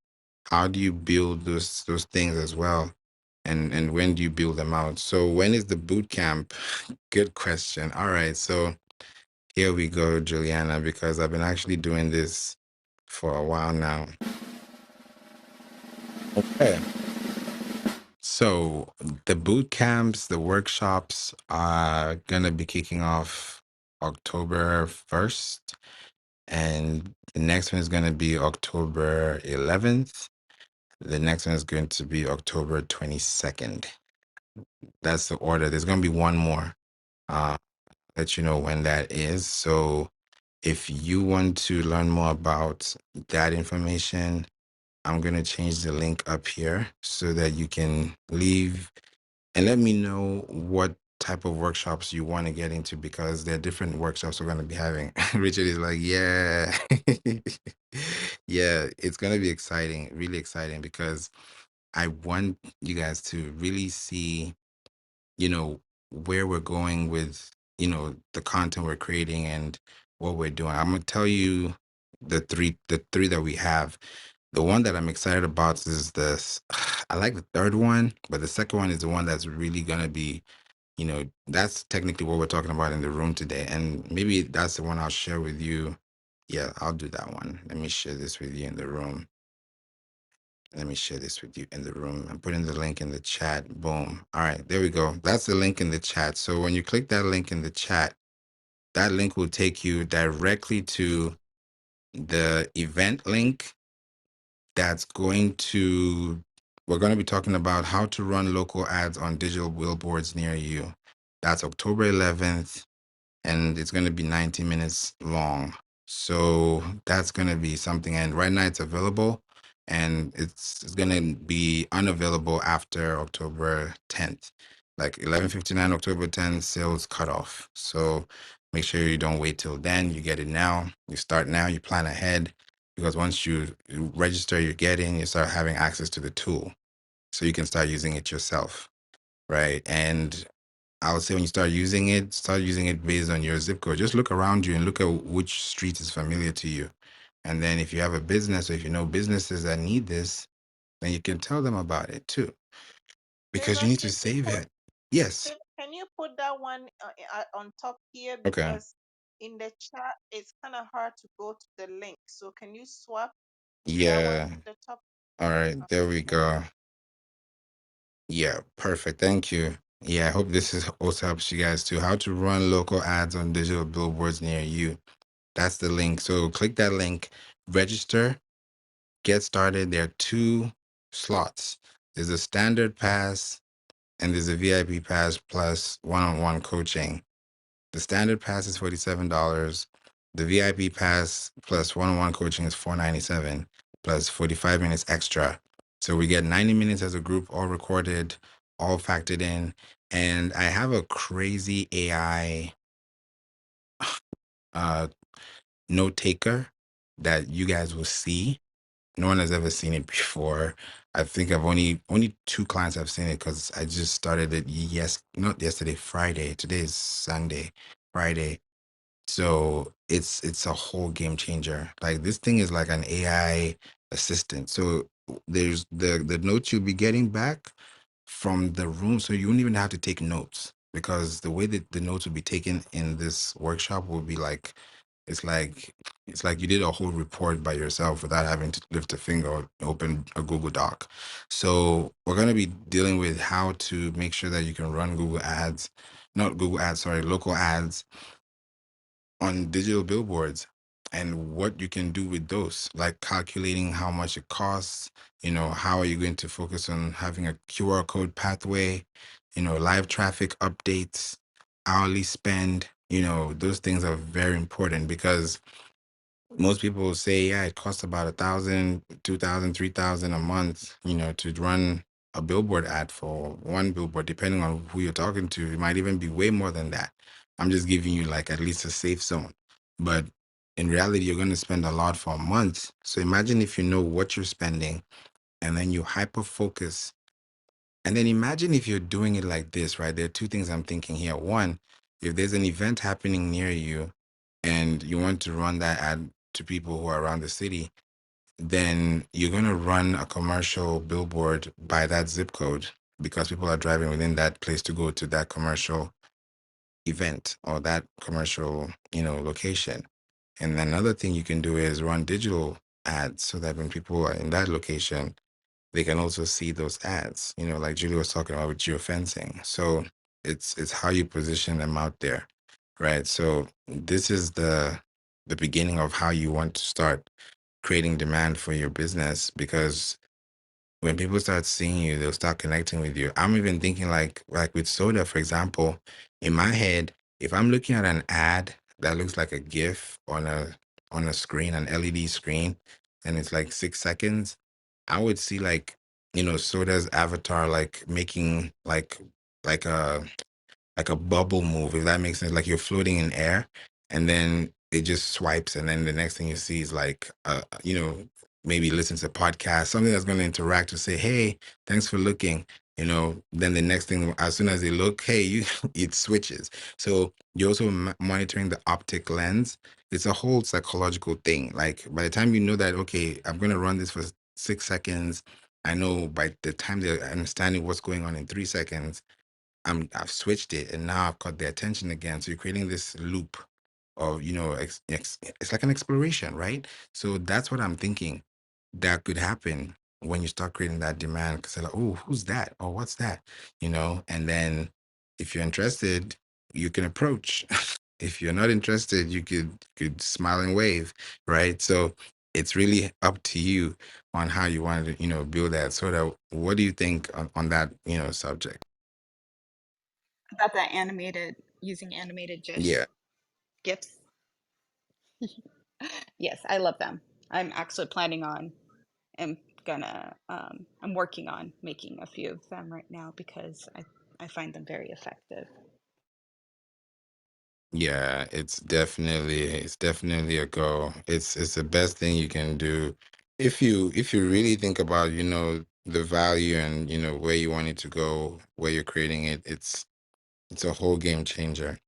how do you build those things as well? And when do you build them out? So when is the boot camp? Good question. All right, so here we go, Juliana, because I've been actually doing this for a while now. Okay. So the boot camps, the workshops are gonna be kicking off October 1st, and the next one is gonna be October 11th. The next one is going to be October 22nd. That's the order. There's going to be one more. Let you know when that is. So if you want to learn more about that information, I'm going to change the link up here so that you can leave and let me know what type of workshops you want to get into because there are different workshops we're going to be having. Richard is like, yeah. Yeah, it's going to be exciting, really exciting because I want you guys to really see where we're going with, the content we're creating and what we're doing. I'm gonna tell you the three that we have. The one that I'm excited about is this. I like the third one, but the second one is the one that's really gonna be, that's technically what we're talking about in the room today. And maybe that's the one I'll share with you. Yeah, I'll do that one. Let me share this with you in the room. Let me share this with you in the room. I'm putting the link in the chat. Boom. All right, there we go. That's the link in the chat. So when you click that link in the chat, that link will take you directly to the event link that's we're going to be talking about how to run local ads on digital billboards near you. That's October 11th and it's going to be 90 minutes long. So that's going to be something. And right now it's available and it's going to be unavailable after October 10th, like 11:59 October 10th, sales cutoff. So make sure you don't wait till then. You get it now. You start now. You plan ahead because once you register, you get in, you start having access to the tool so you can start using it yourself. Right. And I would say when you start using it based on your zip code. Just look around you and look at which street is familiar to you. And then if you have a business or if you know businesses that need this, then you can tell them about it too, because you Favor, need to save it. Yes. can you put that one on top here Okay. because in the chat it's kind of hard to go to the link. So can you swap that one Yeah. to the top? All right. There we go. Yeah. Perfect. Thank you. Yeah. I hope this is also helps you guys too. How to run local ads on digital billboards near you. That's the link. So click that link, register, get started. There are two slots. There's a standard pass and there's a VIP pass plus one-on-one coaching. The standard pass is $47. The VIP pass plus one-on-one coaching is $497 plus 45 minutes extra. So we get 90 minutes as a group, all recorded, all factored in. And I have a crazy AI uh, note taker that you guys will see. No one has ever seen it before. I think I've only two clients have seen it because I just started it not yesterday, Friday. Today is Sunday, Friday. So it's a whole game changer. Like this thing is like an AI assistant. So there's the notes you'll be getting back from the room. So you won't even have to take notes. because the way that the notes will be taken in this workshop will be like it's like it's like you did a whole report by yourself without having to lift a finger or open a Google Doc. So we're going to be dealing with how to make sure that you can run Google ads, not Google ads, sorry, local ads on digital billboards, and what you can do with those, like calculating how much it costs. How are you going to focus on having a QR code pathway, live traffic updates, hourly spend. Those things are very important because most people will say, yeah, it costs about 1,000, 2,000, 3,000 a month, to run a billboard ad for one billboard, depending on who you're talking to. It might even be way more than that. I'm just giving you like at least a safe zone. But in reality, you're going to spend a lot for a month. So imagine if you know what you're spending and then you hyper focus. And then imagine if you're doing it like this, right? There are two things I'm thinking here. One, if there's an event happening near you and you want to run that ad to people who are around the city, then you're going to run a commercial billboard by that zip code because people are driving within that place to go to that commercial event or that commercial, location. And then another thing you can do is run digital ads so that when people are in that location, they can also see those ads, like Julie was talking about with geofencing. So it's how you position them out there, right? So this is the beginning of how you want to start creating demand for your business, because when people start seeing you, they'll start connecting with you. I'm even thinking like with soda, for example, in my head, if I'm looking at an ad that looks like a GIF on a screen, an LED screen, and it's like 6 seconds, I would see like, soda's avatar like making like a bubble move, if that makes sense. Like you're floating in air, and then it just swipes, and then the next thing you see is like, maybe listen to a podcast, something that's going to interact to say, "Hey, thanks for looking." Then the next thing, as soon as they look, hey, you, it switches. So you're also monitoring the optic lens. It's a whole psychological thing. Like by the time you know that, okay, I'm going to run this for 6 seconds. I know by the time they're understanding what's going on in 3 seconds, I've switched it and now I've caught their attention again. So you're creating this loop of, it's like an exploration, right? So that's what I'm thinking that could happen when you start creating that demand, because they're like, oh, who's that? Or what's that? And then if you're interested, you can approach. If you're not interested, you could smile and wave, right? So it's really up to you on how you want to, build that. So that, what do you think on that, subject? About that animated, using animated Yeah. GIFs. Yes, I love them. I'm actually planning on, I'm gonna, I'm working on making a few of them right now because I find them very effective. Yeah, it's definitely a go. It's the best thing you can do if you really think about, the value and where you want it to go, where you're creating it. It's a whole game changer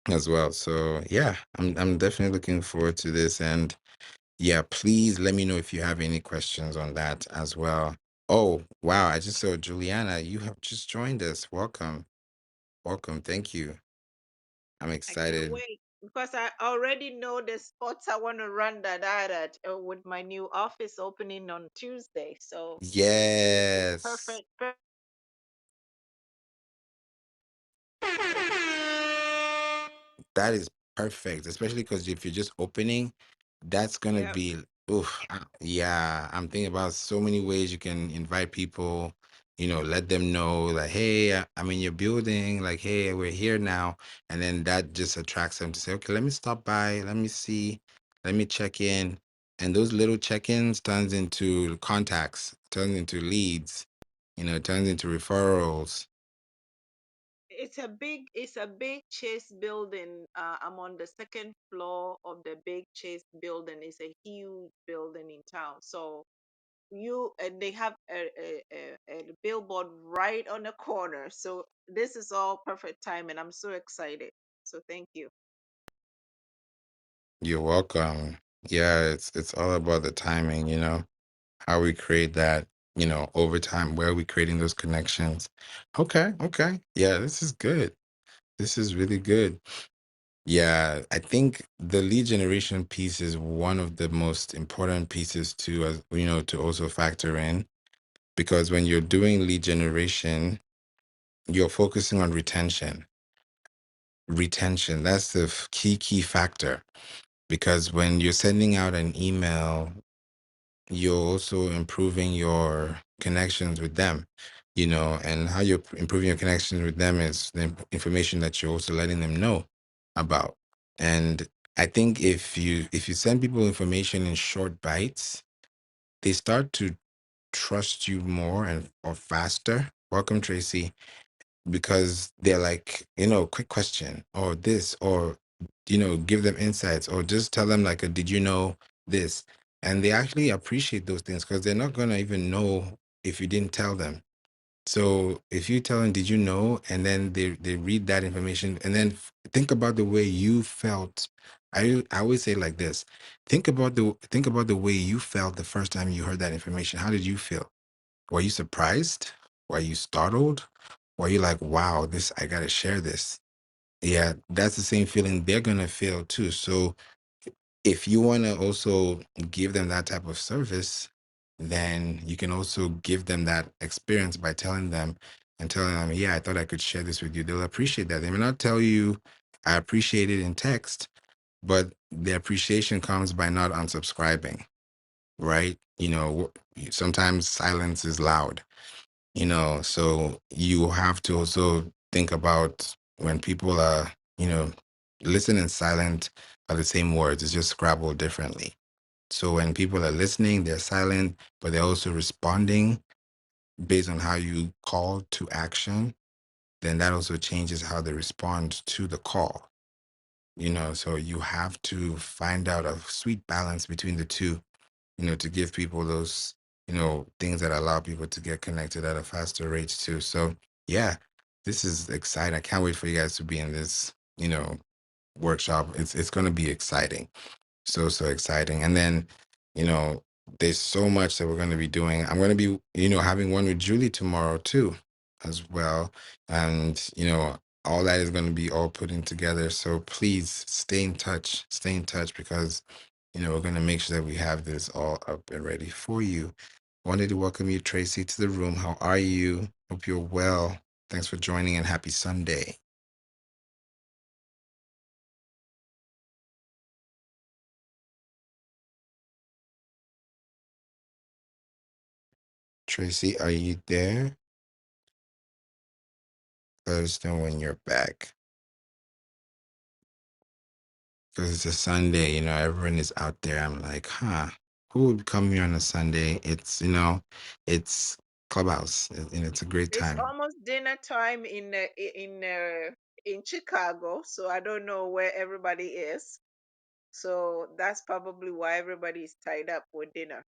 as well. So yeah, I'm definitely looking forward to this. And yeah, please let me know if you have any questions on that as well. Oh, wow, I just saw Juliana, you have just joined us. Welcome. Welcome. Thank you. I'm I can't excited. wait because I already know the spots I want to run that ad at with my new office opening on Tuesday. So it's Yes. perfect. That is perfect, especially because if you're just opening, that's gonna Yep. be, oof, yeah. I'm thinking about so many ways you can invite people, let them know like, hey, I'm in your building, like, hey, we're here now. And then that just attracts them to say, okay, let me stop by, let me see, let me check in. And those little check-ins turns into contacts, turns into leads, turns into referrals. It's a big Chase building. I'm on the second floor of the big Chase building. It's a huge building in town. So you and they have a billboard right on the corner. So this is all perfect time, and I'm so excited. So thank you. You're welcome. Yeah, it's all about the timing, how we create that, over time, where are we creating those connections. Okay, okay. Yeah, this is good. This is really good. Yeah, I think the lead generation piece is one of the most important pieces to, as to also factor in, because when you're doing lead generation, you're focusing on retention. Retention, that's the key factor, because when you're sending out an email, you're also improving your connections with them, and how you're improving your connections with them is the information that you're also letting them know about. And I think if you send people information in short bites, they start to trust you more and or faster. Welcome, Tracy. Because they're like, quick question or this, or give them insights, or just tell them like a did you know this. And they actually appreciate those things because they're not gonna even know if you didn't tell them. So if you tell them did you know, and then they read that information, and then think about the way you felt. I always say like this: think about the way you felt the first time you heard that information. How did you feel? Were you surprised? Were you startled? Were you like, wow, this, I gotta share this? Yeah, that's the same feeling they're gonna feel too. So if you wanna also give them that type of service, then you can also give them that experience by telling them, yeah, I thought I could share this with you. They'll appreciate that. They may not tell you, I appreciate it in text, but the appreciation comes by not unsubscribing, right? Sometimes silence is loud, so you have to also think about when people are, listen and silent are the same words, it's just scrabbled differently. So when people are listening, they're silent, but they're also responding based on how you call to action, then that also changes how they respond to the call. So you have to find out a sweet balance between the two, to give people those, things that allow people to get connected at a faster rate too. So yeah, this is exciting. I can't wait for you guys to be in this, workshop. It's gonna be exciting. So exciting. And then, you know, there's so much that we're gonna be doing. I'm gonna be, having one with Julie tomorrow too, as well. And, all that is gonna be all put in together. So please stay in touch. Stay in touch because we're going to make sure that we have this all up and ready for you. Wanted to welcome you, Tracy, to the room. How are you? Hope you're well. Thanks for joining and happy Sunday. Tracy, are you there? Let us know when you're back. Because it's a Sunday, everyone is out there. I'm like, who would come here on a Sunday? It's Clubhouse, and it's a great It's time. almost dinner time in Chicago, so I don't know where everybody is. So that's probably why everybody is tied up with dinner.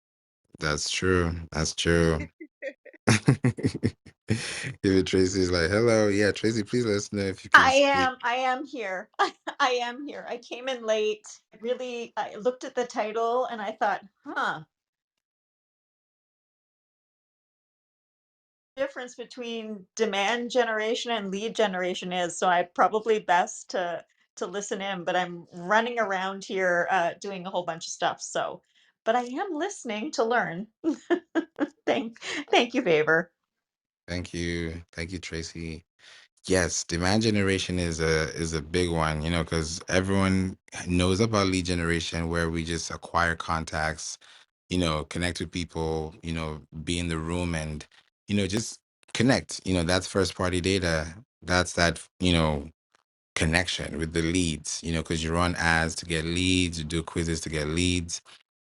That's true. That's true. Even Tracy's like, hello. Yeah, Tracy, please let us know if you can speak. I am here. I am here. I came in late. Really, I looked at the title and I thought, difference between demand generation and lead generation is. So I probably best to listen in, but I'm running around here doing a whole bunch of stuff. So, but I am listening to learn. thank thank you, Favor. Thank you. Thank you, Tracy. Yes, demand generation is a big one, because everyone knows about lead generation where we just acquire contacts, connect with people, be in the room and, just connect. That's first party data. That's that, connection with the leads, because you run ads to get leads, you do quizzes to get leads,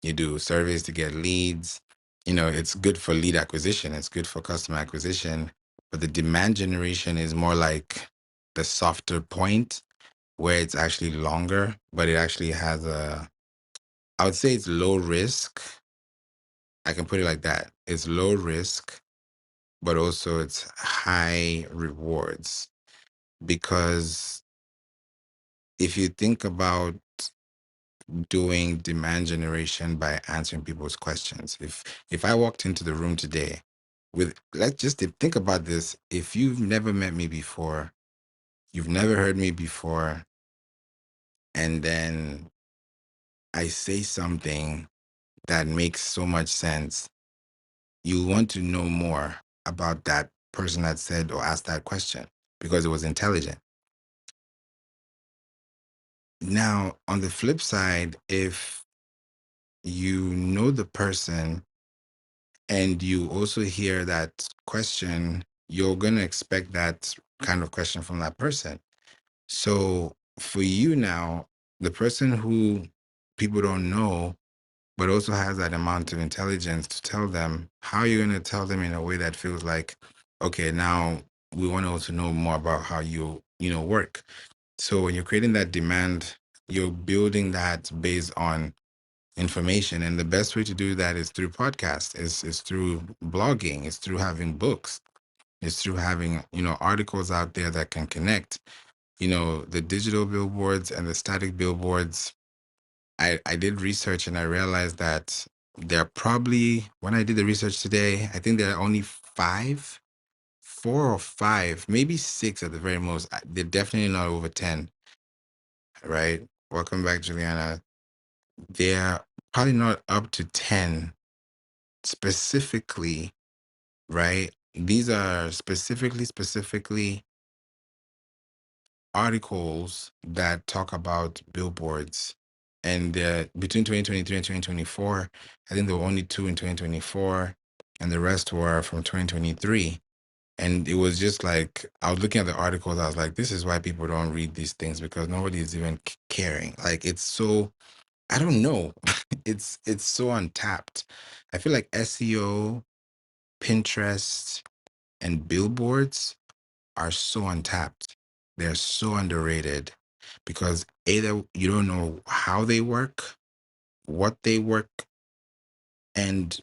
you do surveys to get leads. It's good for lead acquisition, it's good for customer acquisition, but the demand generation is more like the softer point where it's actually longer, but it actually has I would say it's low risk. I can put it like that. It's low risk, but also it's high rewards. Because if you think about doing demand generation by answering people's questions, if I walked into the room today with, let's just think about this. If you've never met me before, you've never heard me before, and then I say something that makes so much sense, you want to know more about that person that said or asked that question because it was intelligent. Now, on the flip side, if you know the person and you also hear that question, you're going to expect that kind of question from that person. So for you now, the person who people don't know, but also has that amount of intelligence to tell them, how are you going to tell them in a way that feels like, okay, now we want to also know more about how you work. So when you're creating that demand, you're building that based on information. And the best way to do that is through podcasts, is through blogging, is through having books, is through having, articles out there that can connect. The digital billboards and the static billboards, I did research and I realized that there are probably, when I did the research today, I think there are only four or five, maybe six at the very most. They're definitely not over 10, right? Welcome back, Juliana. They're probably not up to 10 specifically, right? These are specifically articles that talk about billboards. And between 2023 and 2024, I think there were only two in 2024, and the rest were from 2023. And it was just like, I was looking at the articles, I was like, this is why people don't read these things, because nobody is even caring. Like, it's so, I don't know. It's so untapped. I feel like SEO, Pinterest, and billboards are so untapped. They're so underrated because either you don't know how they work, what they work, and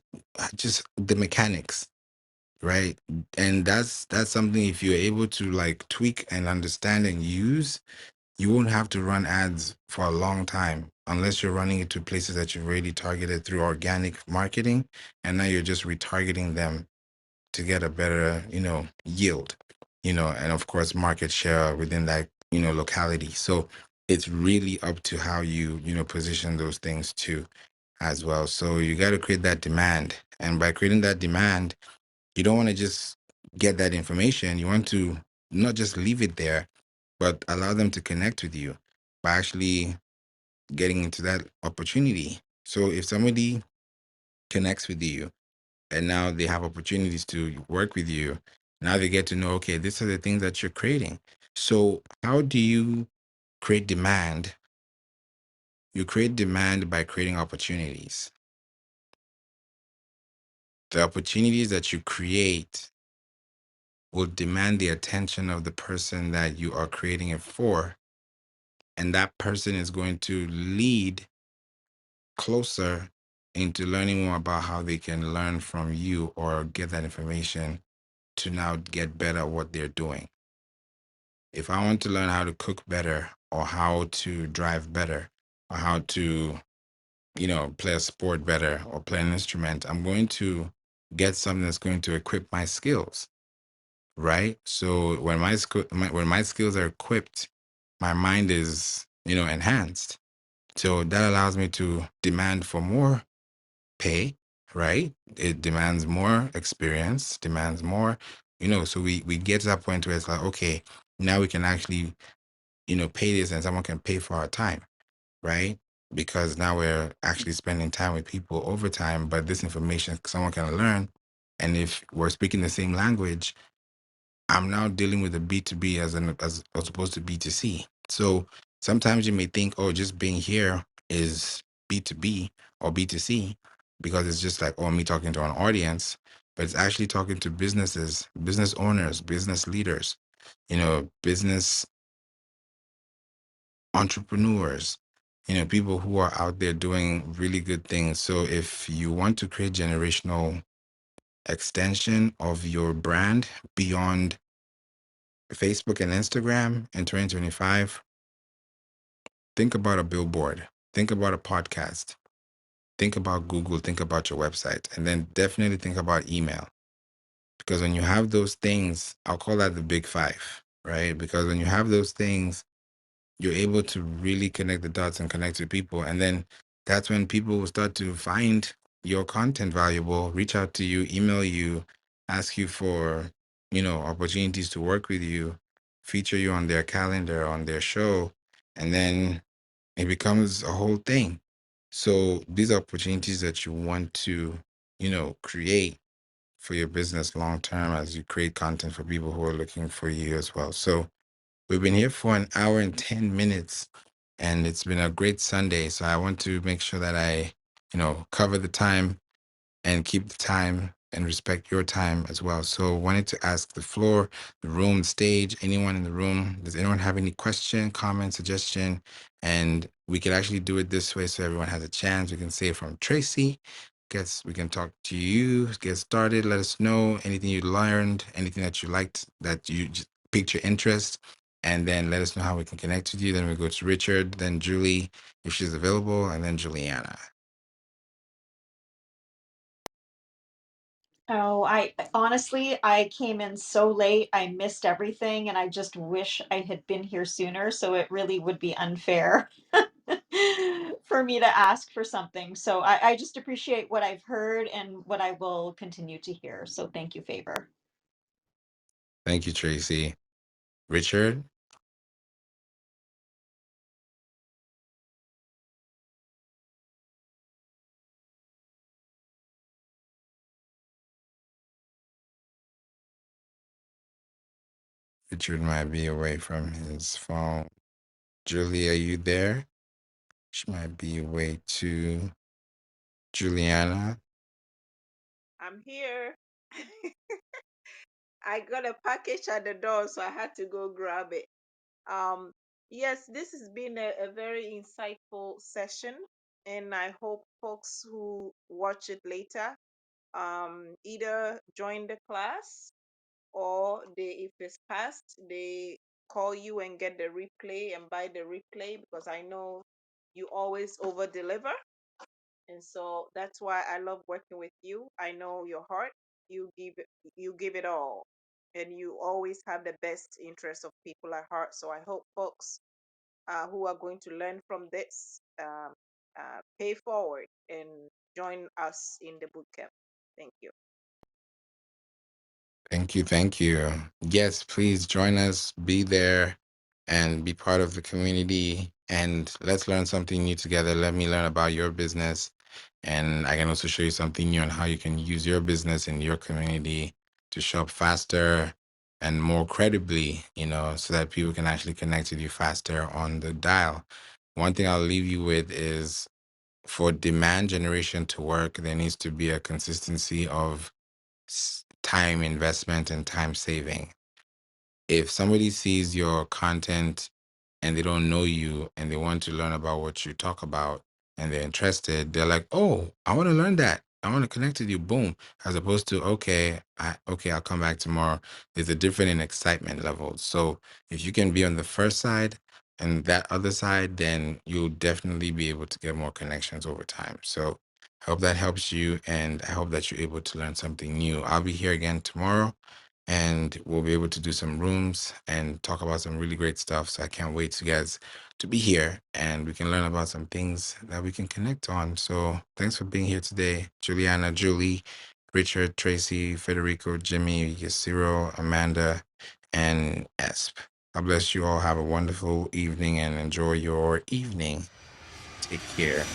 just the mechanics, right? And that's something, if you're able to like tweak and understand and use, you won't have to run ads for a long time unless you're running it to places that you've already targeted through organic marketing, and now you're just retargeting them to get a better, yield, and of course market share within that, locality. So it's really up to how you, position those things too as well. So you got to create that demand. And by creating that demand, you don't want to just get that information. You want to not just leave it there, but allow them to connect with you by actually getting into that opportunity. So if somebody connects with you and now they have opportunities to work with you, now they get to know, okay, these are the things that you're creating. So how do you create demand? You create demand by creating opportunities. The opportunities that you create will demand the attention of the person that you are creating it for. And that person is going to lead closer into learning more about how they can learn from you or get that information to now get better at what they're doing. If I want to learn how to cook better or how to drive better or how to, play a sport better or play an instrument, I'm going to get something that's going to equip my skills, right? So when my skills are equipped, my mind is, enhanced. So that allows me to demand for more pay, right? It demands more experience, demands more, so we get to that point where it's like, okay, now we can actually, pay this and someone can pay for our time, right? Because now we're actually spending time with people over time, but this information someone can learn. And if we're speaking the same language, I'm now dealing with a B2B as opposed to B2C. So sometimes you may think, oh, just being here is B2B or B2C because it's just like, oh, me talking to an audience, but it's actually talking to businesses, business owners, business leaders, business entrepreneurs, people who are out there doing really good things. So if you want to create generational extension of your brand beyond Facebook and Instagram in 2025, think about a billboard, think about a podcast, think about Google, think about your website, and then definitely think about email. Because when you have those things, I'll call that the big five. right? Because when you have those things, you're able to really connect the dots and connect with people. And then that's when people will start to find your content valuable, reach out to you, email you, ask you for, opportunities to work with you, feature you on their calendar, on their show. And then it becomes a whole thing. So these are opportunities that you want to, create for your business long term as you create content for people who are looking for you as well. So we've been here for an hour and 10 minutes, and it's been a great Sunday. So I want to make sure that I, cover the time and keep the time and respect your time as well. So wanted to ask the floor, the room, the stage, anyone in the room, does anyone have any question, comment, suggestion? And we could actually do it this way so everyone has a chance. We can say from Tracy. Guess we can talk to you, get started, let us know anything you learned, anything that you liked that you just piqued your interest, and then let us know how we can connect with you. Then we go to Richard, then Julie, if she's available, and then Juliana. Oh, I honestly, I came in so late. I missed everything, and I just wish I had been here sooner. So it really would be unfair for me to ask for something. So I just appreciate what I've heard and what I will continue to hear. So thank you, Favor. Thank you, Tracy. Richard? Richard might be away from his phone. Julie, are you there? She might be away too. Juliana? I'm here. I got a package at the door, so I had to go grab it. Um, yes, this has been a very insightful session, and I hope folks who watch it later either join the class, or if it's past, they call you and get the replay and buy the replay, because I know you always over deliver. And so that's why I love working with you. I know your heart. You give it all, and you always have the best interest of people at heart. So I hope folks who are going to learn from this pay forward and join us in the bootcamp. Thank you. Thank you. Thank you. Yes, please join us, be there, and be part of the community. And let's learn something new together. Let me learn about your business. And I can also show you something new on how you can use your business in your community to shop faster and more credibly, so that people can actually connect with you faster on the dial. One thing I'll leave you with is for demand generation to work, there needs to be a consistency of time investment and time saving. If somebody sees your content and they don't know you and they want to learn about what you talk about and they're interested, they're like, "Oh, I want to learn that. I want to connect with you." Boom. As opposed to, okay, I'll come back tomorrow. There's a different in excitement level. So if you can be on the first side and that other side, then you'll definitely be able to get more connections over time. So I hope that helps you, and I hope that you're able to learn something new. I'll be here again tomorrow, and we'll be able to do some rooms and talk about some really great stuff. So I can't wait to guys to be here, and we can learn about some things that we can connect on. So thanks for being here today, Juliana, Julie, Richard, Tracy, Federico, Jimmy, Yasiro, Amanda, and Esp. God bless you all. Have a wonderful evening and enjoy your evening. Take care.